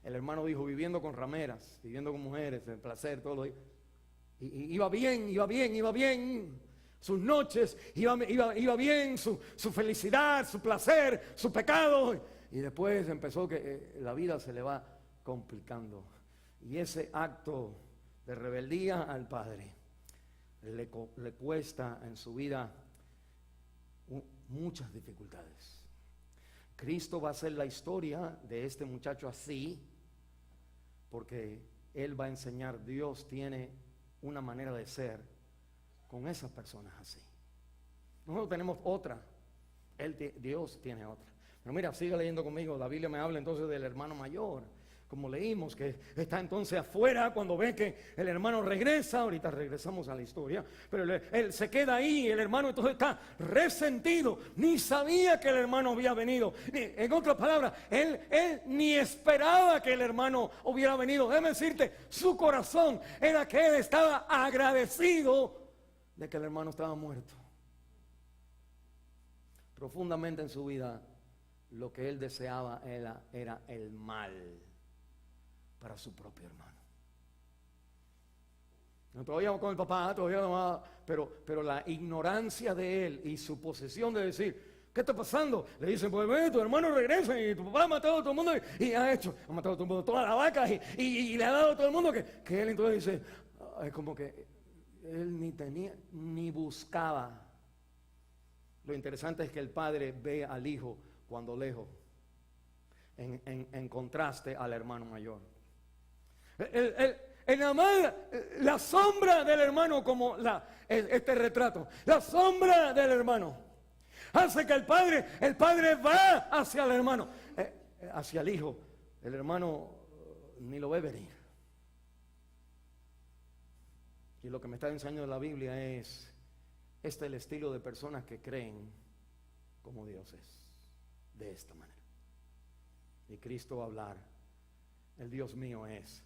El hermano dijo, viviendo con rameras, viviendo con mujeres, el placer, todo lo... Y iba bien. Sus noches, iba bien, su felicidad, su placer, su pecado. Y después empezó que la vida se le va complicando. Y ese acto de rebeldía al Padre le cuesta en su vida muchas dificultades. Cristo va a hacer la historia de este muchacho así, porque Él va a enseñar, Dios tiene una manera de ser con esas personas así. Nosotros tenemos otra, Dios tiene otra. Pero mira, sigue leyendo conmigo, la Biblia me habla entonces del hermano mayor, como leímos, que está entonces afuera cuando ve que el hermano regresa. Ahorita regresamos a la historia, pero él se queda ahí, el hermano entonces está resentido, ni sabía que el hermano había venido. En otras palabras, él ni esperaba que el hermano hubiera venido. Déjame decirte, su corazón era que él estaba agradecido de que el hermano estaba muerto. Profundamente en su vida, lo que él deseaba era el mal para su propio hermano. No, todavía con el papá, todavía no, pero la ignorancia de él y su posesión de decir, ¿qué está pasando? Le dicen, pues tu hermano regresa y tu papá ha matado a todo el mundo y ha matado a todo el mundo, todas las vacas y le ha dado a todo el mundo que él entonces dice, es como que él ni tenía, ni buscaba. Lo interesante es que el padre ve al hijo cuando lejos, en contraste al hermano mayor. La sombra del hermano, como este retrato, la sombra del hermano hace que el padre va hacia el hermano, hacia el hijo. El hermano ni lo ve venir. Y lo que me está enseñando la Biblia es el estilo de personas que creen como Dios es, de esta manera. Y Cristo va a hablar, el Dios mío es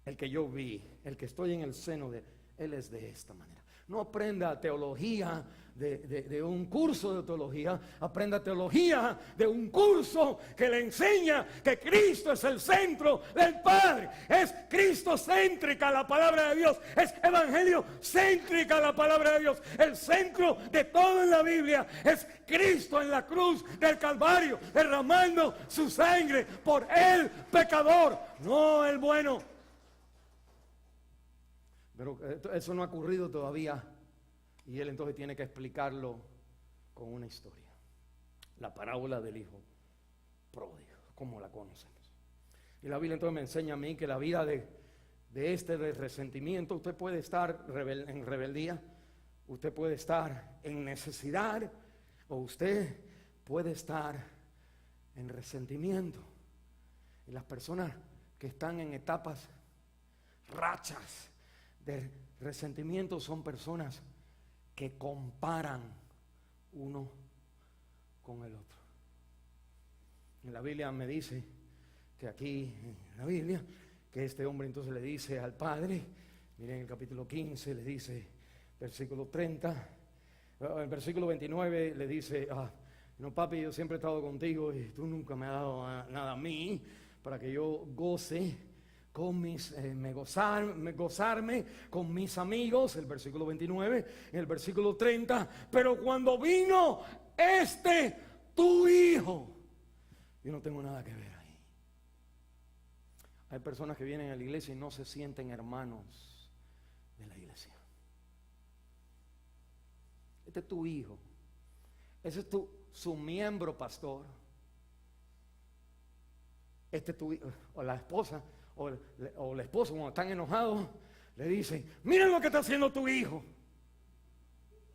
el que yo vi, el que estoy en el seno de Él, es de esta manera. No aprenda teología de un curso de teología, aprenda teología de un curso que le enseña que Cristo es el centro del Padre. Es cristocéntrica la palabra de Dios, es evangelio céntrica la palabra de Dios. El centro de todo en la Biblia es Cristo en la cruz del Calvario, derramando su sangre por el pecador, no el bueno. Pero eso no ha ocurrido todavía y él entonces tiene que explicarlo con una historia. La parábola del hijo pródigo, como la conocemos. Y la Biblia entonces me enseña a mí que la vida de resentimiento, usted puede estar en rebeldía, usted puede estar en necesidad o usted puede estar en resentimiento. Y las personas que están en etapas, rachas de resentimiento son personas que comparan uno con el otro. En la Biblia me dice que aquí, en la Biblia, que este hombre entonces le dice al padre, miren el capítulo 15, le dice, versículo 30, el versículo 29 le dice, no papi, yo siempre he estado contigo y tú nunca me has dado nada a mí para que yo goce con gozarme con mis amigos, el versículo 29, el versículo 30, pero cuando vino tu hijo, yo no tengo nada que ver ahí. Hay personas que vienen a la iglesia y no se sienten hermanos de la iglesia. Este es tu hijo, ese es su miembro, pastor. Este es tu hijo, o la esposa, o el esposo, cuando están enojados, le dicen, miren lo que está haciendo tu hijo.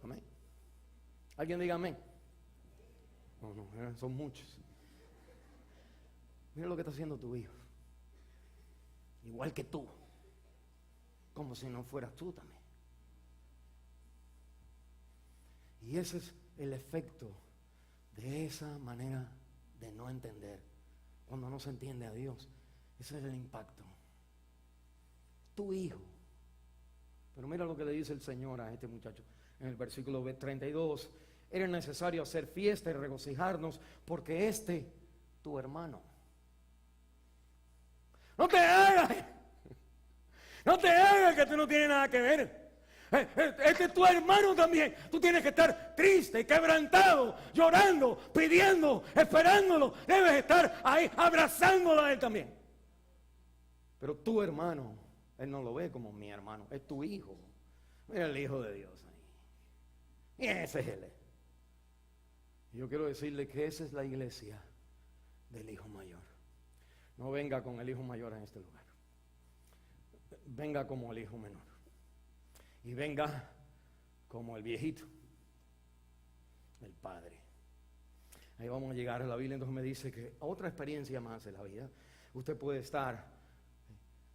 Amén. ¿Alguien diga amén? No, son muchos. Mira lo que está haciendo tu hijo. Igual que tú. Como si no fueras tú también. Y ese es el efecto de esa manera de no entender. Cuando no se entiende a Dios. Ese es el impacto. Tu hijo. Pero mira lo que le dice el Señor a este muchacho. En el versículo 32. Era necesario hacer fiesta y regocijarnos porque tu hermano. No te hagas que tú no tienes nada que ver. Este es tu hermano también. Tú tienes que estar triste, quebrantado, llorando, pidiendo, esperándolo. Debes estar ahí abrazándolo a él también. Pero tu hermano, él no lo ve como mi hermano, es tu hijo. Mira el Hijo de Dios ahí. Y ese es él. Y yo quiero decirle que esa es la iglesia del hijo mayor. No venga con el hijo mayor en este lugar. Venga como el hijo menor. Y venga como el viejito, el padre. Ahí vamos a llegar a la Biblia. Entonces me dice que otra experiencia más de la vida. Usted puede estar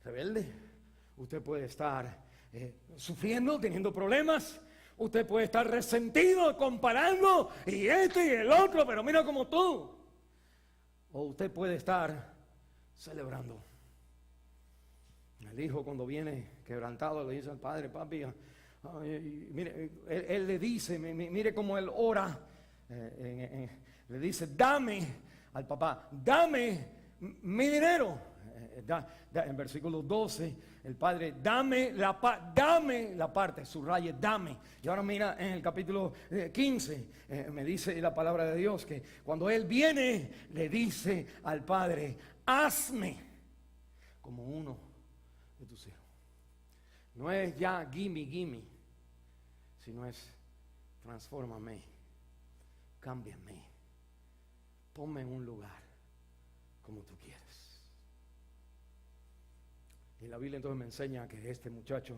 rebelde. Usted puede estar sufriendo, teniendo problemas. Usted puede estar resentido, comparando, y este y el otro, pero mira como tú. O usted puede estar celebrando. El hijo cuando viene quebrantado le dice al padre: papi, mire, él le dice, mire cómo él ora, le dice: dame al papá, dame mi dinero. En versículo 12, el padre: dame la parte, subraye, dame. Y ahora mira en el capítulo 15, me dice la palabra de Dios que cuando él viene, le dice al padre: hazme como uno de tus hijos. No es ya gimme, sino es transfórmame, cámbiame, ponme en un lugar como tú quieres. Y la Biblia entonces me enseña que este muchacho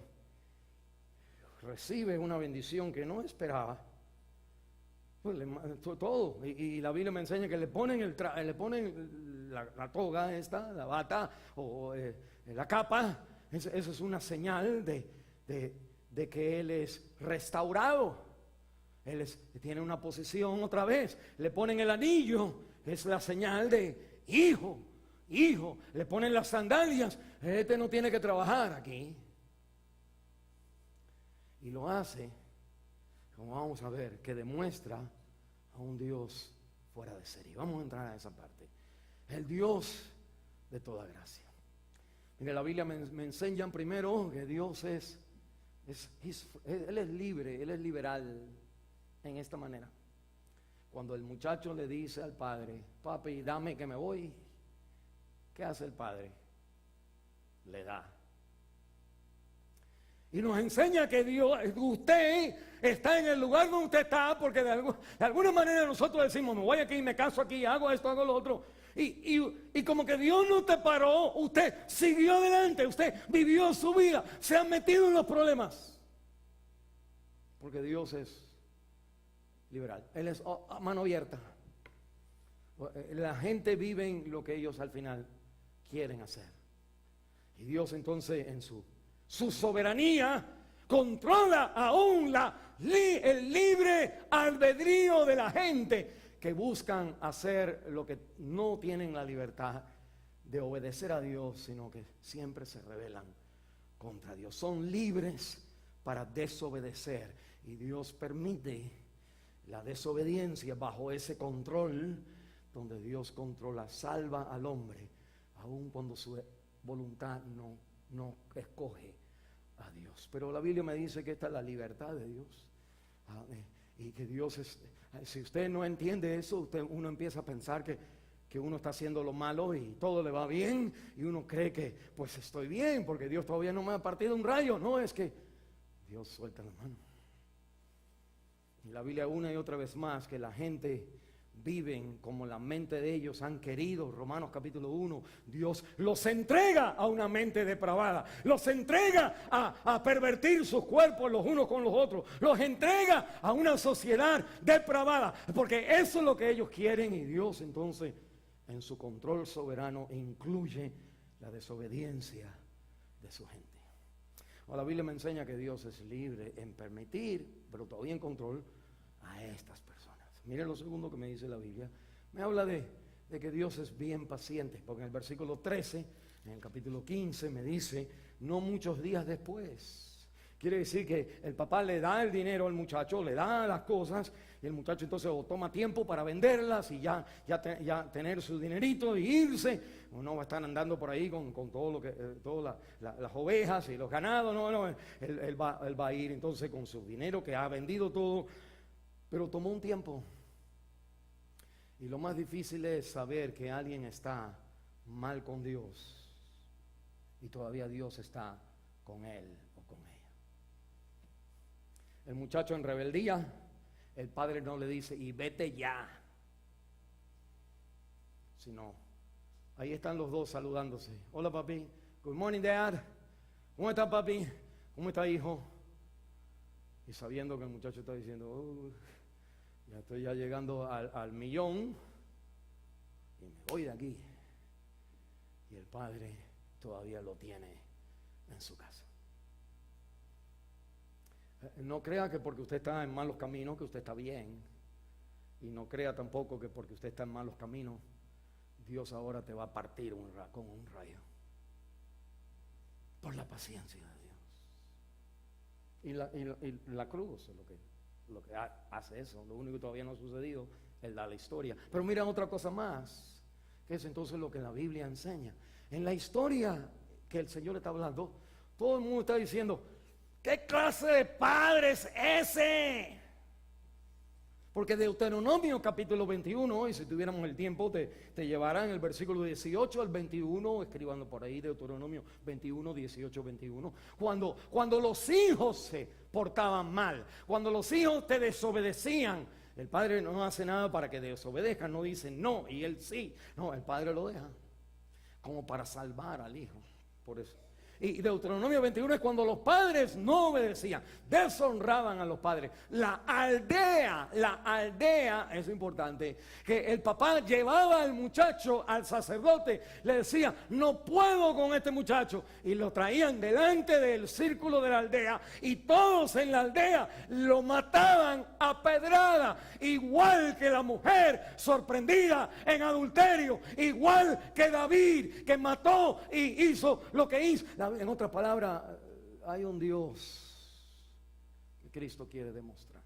recibe una bendición que no esperaba. Pues todo. Y la Biblia me enseña que le ponen la toga esta, la bata o la capa. Eso es una señal de que él es restaurado. Él tiene una posición otra vez. Le ponen el anillo. Es la señal de hijo. Le ponen las sandalias. Este no tiene que trabajar aquí. Y lo hace, como vamos a ver, que demuestra a un Dios fuera de serie. Vamos a entrar a esa parte. El Dios de toda gracia. Mire, la Biblia me enseña primero que Dios Él es libre, Él es liberal en esta manera. Cuando el muchacho le dice al padre: papi, dame que me voy, ¿qué hace el padre? Le da. Y nos enseña que usted está en el lugar donde usted está, porque de alguna manera nosotros decimos: me voy aquí, me caso aquí, hago esto, hago lo otro. Y como que Dios no te paró, usted siguió adelante, usted vivió su vida, se ha metido en los problemas. Porque Dios es liberal, Él es a mano abierta. La gente vive en lo que ellos al final quieren hacer. Y Dios entonces en su soberanía controla aún el libre albedrío de la gente que buscan hacer lo que no tienen la libertad de obedecer a Dios, sino que siempre se rebelan contra Dios. Son libres para desobedecer y Dios permite la desobediencia bajo ese control donde Dios controla, salva al hombre, aun cuando su voluntad no escoge a Dios. Pero la Biblia me dice que esta es la libertad de Dios. Y que Dios si usted no entiende eso, uno empieza a pensar que uno está haciendo lo malo y todo le va bien, y uno cree que pues estoy bien porque Dios todavía no me ha partido un rayo. No, es que Dios suelta la mano. Y la Biblia una y otra vez más que la gente viven como la mente de ellos han querido. Romanos capítulo 1, Dios los entrega a una mente depravada, los entrega a pervertir sus cuerpos los unos con los otros, los entrega a una sociedad depravada, porque eso es lo que ellos quieren. Y Dios entonces en su control soberano incluye la desobediencia de su gente. O la Biblia me enseña que Dios es libre en permitir, pero todavía en control, a estas personas. Miren lo segundo que me dice la Biblia. Me habla de que Dios es bien paciente, porque en el versículo 13, en el capítulo 15, me dice, no muchos días después. Quiere decir que el papá le da el dinero al muchacho, le da las cosas, y el muchacho entonces toma tiempo para venderlas y ya tener su dinerito y irse. Uno va a estar andando por ahí con todo lo que, todas las ovejas y los ganados. No, él va a ir entonces con su dinero que ha vendido todo, pero tomó un tiempo. Y lo más difícil es saber que alguien está mal con Dios y todavía Dios está con él o con ella. El muchacho en rebeldía, el padre no le dice, y vete ya. Sino, ahí están los dos saludándose. Hola papi, good morning dad. ¿Cómo está papi? ¿Cómo está hijo? Y sabiendo que el muchacho está diciendo, ya estoy llegando al millón y me voy de aquí. Y el padre todavía lo tiene en su casa. No crea que porque usted está en malos caminos que usted está bien. Y no crea tampoco que porque usted está en malos caminos Dios ahora te va a partir con un rayo. Por la paciencia de Dios. Y la cruz es lo que hace eso. Lo único que todavía no ha sucedido es la historia. Pero mira otra cosa más, que es entonces lo que la Biblia enseña. En la historia que el Señor está hablando, todo el mundo está diciendo, ¿qué clase de padre es ese? Porque Deuteronomio capítulo 21, hoy si tuviéramos el tiempo te llevarán el versículo 18 al 21, escribando por ahí Deuteronomio 21, 18, 21. Cuando los hijos se portaban mal, cuando los hijos te desobedecían, el padre no hace nada para que desobedezcan, no dice no y él sí. No, el padre lo deja como para salvar al hijo. Por eso. Y Deuteronomio 21 es cuando los padres no obedecían, deshonraban a los padres. La aldea, es importante, que el papá llevaba al muchacho al sacerdote, le decía, no puedo con este muchacho, y lo traían delante del círculo de la aldea, y todos en la aldea lo mataban a pedrada, igual que la mujer sorprendida en adulterio, igual que David, que mató y hizo lo que hizo. En otras palabras, hay un Dios que Cristo quiere demostrar,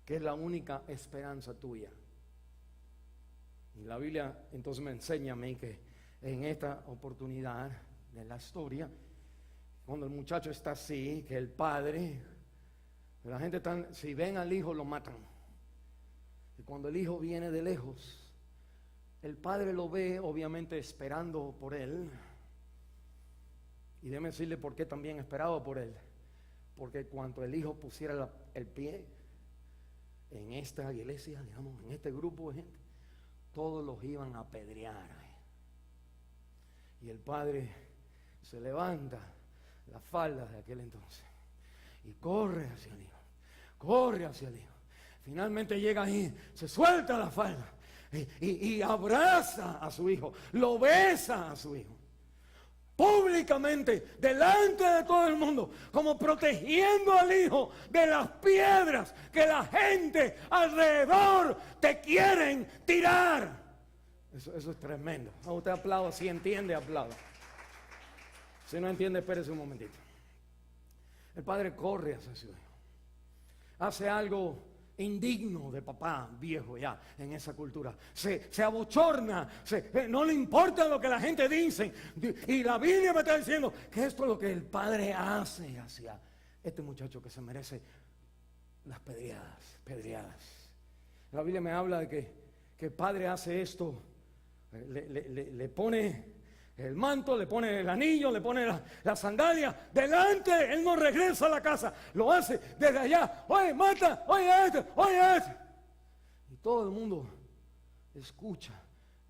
que es la única esperanza tuya. Y la Biblia entonces me enseña a mí que en esta oportunidad de la historia, cuando el muchacho está así, que el padre, la gente si ven al hijo lo matan. Y cuando el hijo viene de lejos, el padre lo ve obviamente esperando por él. Y déjeme decirle por qué también esperaba por él. Porque cuando el hijo pusiera el pie en esta iglesia, digamos, en este grupo de gente, todos los iban a apedrear. Y el padre se levanta la falda de aquel entonces y corre hacia el hijo, corre hacia el hijo. Finalmente llega ahí, se suelta la falda y abraza a su hijo, lo besa a su hijo. Públicamente, delante de todo el mundo, como protegiendo al hijo de las piedras que la gente alrededor te quieren tirar. Eso es tremendo. A usted aplauda, si entiende, aplauda. Si no entiende, espérese un momentito. El padre corre hacia su hijo, hace algo indigno de papá viejo ya en esa cultura, se abochorna, no le importa lo que la gente dice, y la Biblia me está diciendo que esto es lo que el padre hace hacia este muchacho que se merece las pedreadas. La Biblia me habla de que el padre hace esto, le pone el manto, le pone el anillo, le pone la sandalia delante, él no regresa a la casa, lo hace desde allá. Oye, mata, oye este. Y todo el mundo escucha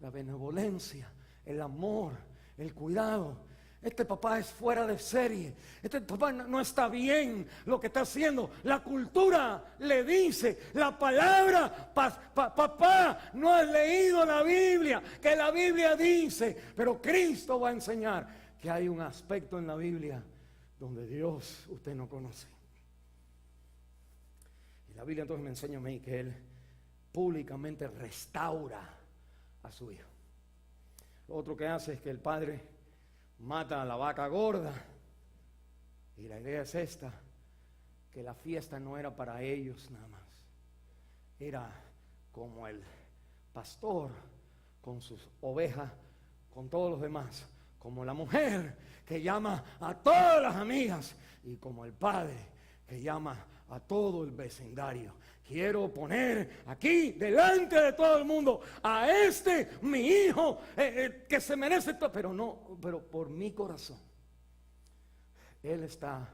la benevolencia, el amor, el cuidado, Este papá es fuera de serie. Este papá no está bien lo que está haciendo. La cultura le dice, la palabra, papá, no has leído la Biblia, que la Biblia dice. Pero Cristo va a enseñar que hay un aspecto en la Biblia donde Dios usted no conoce. Y la Biblia entonces me enseña a mí que Él públicamente restaura a su hijo. Lo otro que hace es que el padre mata a la vaca gorda. Y la idea es esta, que la fiesta no era para ellos nada más. Era como el pastor con sus ovejas, con todos los demás, como la mujer que llama a todas las amigas y como el padre que llama a todo el vecindario. Quiero poner aquí delante de todo el mundo a mi hijo, que se merece todo, pero por mi corazón. Él está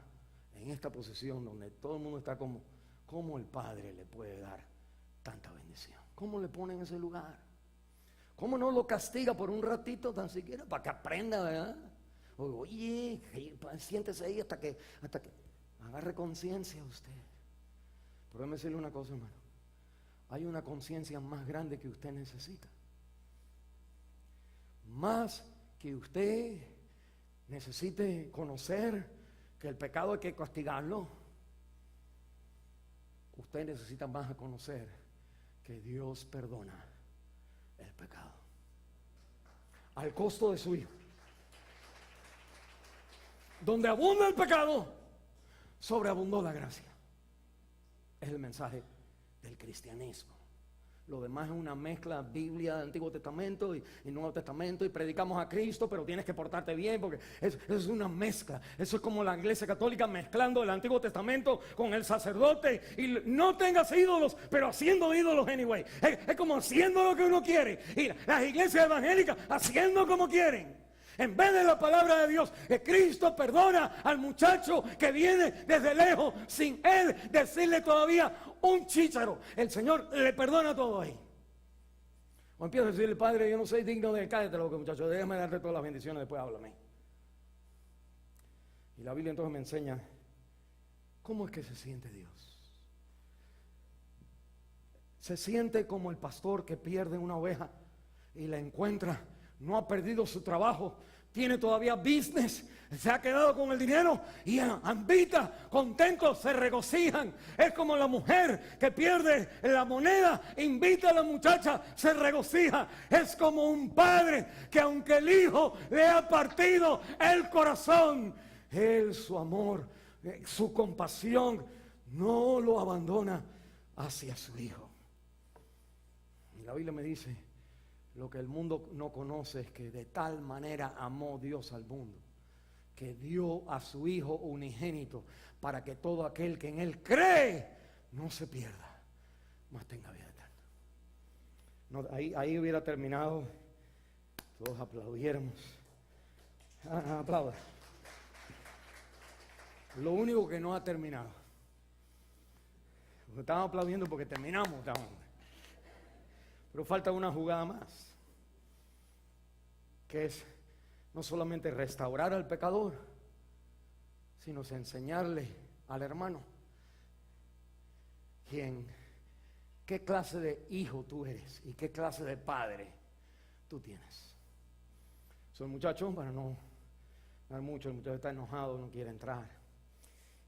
en esta posición donde todo el mundo está como el Padre le puede dar tanta bendición. ¿Cómo le pone en ese lugar? ¿Cómo no lo castiga por un ratito tan siquiera para que aprenda, verdad? Oye, siéntese ahí hasta que agarre conciencia usted. Pero déjeme decirle una cosa, hermano. Hay una conciencia más grande que usted necesita. Más que usted necesite conocer que el pecado hay que castigarlo. Usted necesita más a conocer que Dios perdona el pecado al costo de su hijo. Donde abunda el pecado, sobreabundó la gracia. Es el mensaje del cristianismo. Lo demás es una mezcla, Biblia, Antiguo Testamento y Nuevo Testamento, y predicamos a Cristo, pero tienes que portarte bien, porque es una mezcla. Eso es como la Iglesia Católica mezclando el Antiguo Testamento con el sacerdote, y no tengas ídolos, pero haciendo ídolos anyway. Es como haciendo lo que uno quiere, y las iglesias evangélicas haciendo como quieren. En vez de la palabra de Dios, que Cristo perdona al muchacho que viene desde lejos sin él decirle todavía un chícharo. El Señor le perdona todo ahí. O empieza a decirle, Padre, yo no soy digno de... Cállate loco, muchacho, déjame darte todas las bendiciones, después háblame. Y la Biblia entonces me enseña cómo es que se siente Dios. Se siente como el pastor que pierde una oveja y la encuentra. No ha perdido su trabajo, tiene todavía business, se ha quedado con el dinero y ambita, contentos, se regocijan. Es como la mujer que pierde la moneda, invita a la muchacha, se regocija. Es como un padre que aunque el hijo le ha partido el corazón, él, su amor, su compasión, no lo abandona hacia su hijo. Y la Biblia me dice, lo que el mundo no conoce es que de tal manera amó Dios al mundo, que dio a su Hijo unigénito, para que todo aquel que en Él cree no se pierda, mas tenga vida eterna. No, ahí hubiera terminado, todos aplaudiéramos. Aplauda. Lo único que no ha terminado. Estamos aplaudiendo porque terminamos, pero falta una jugada más, que es no solamente restaurar al pecador, sino enseñarle al hermano qué clase de hijo tú eres y qué clase de padre tú tienes. Soy muchacho, para no dar mucho, el muchacho está enojado, no quiere entrar,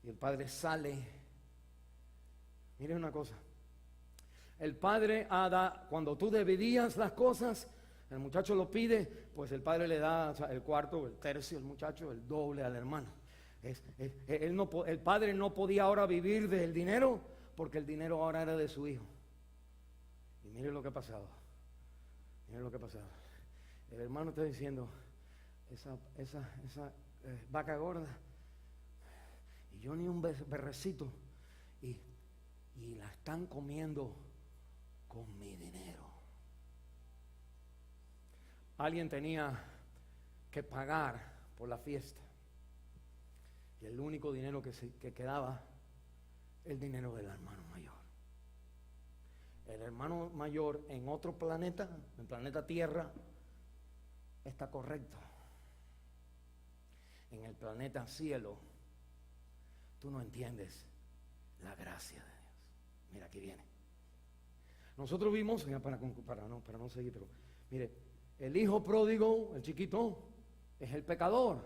y el padre sale. Miren una cosa. El padre cuando tú dividías las cosas, el muchacho lo pide, pues el padre le da el cuarto, el tercio, el muchacho, el doble al hermano. El padre no podía ahora vivir del dinero, porque el dinero ahora era de su hijo. Y mire lo que ha pasado. Mire lo que ha pasado. El hermano está diciendo, esa vaca gorda, y yo ni un berrecito, y la están comiendo con mi dinero. Alguien tenía que pagar por la fiesta, y el único dinero que quedaba, el dinero del hermano mayor. El hermano mayor en otro planeta, en el planeta Tierra, está correcto. en el planeta cielo, tú no entiendes la gracia de Dios. Mira, aquí viene. Nosotros vimos, para no seguir, pero mire, el hijo pródigo, el chiquito, es el pecador.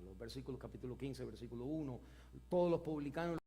Los versículos, capítulo 15, versículo 1, todos los publicanos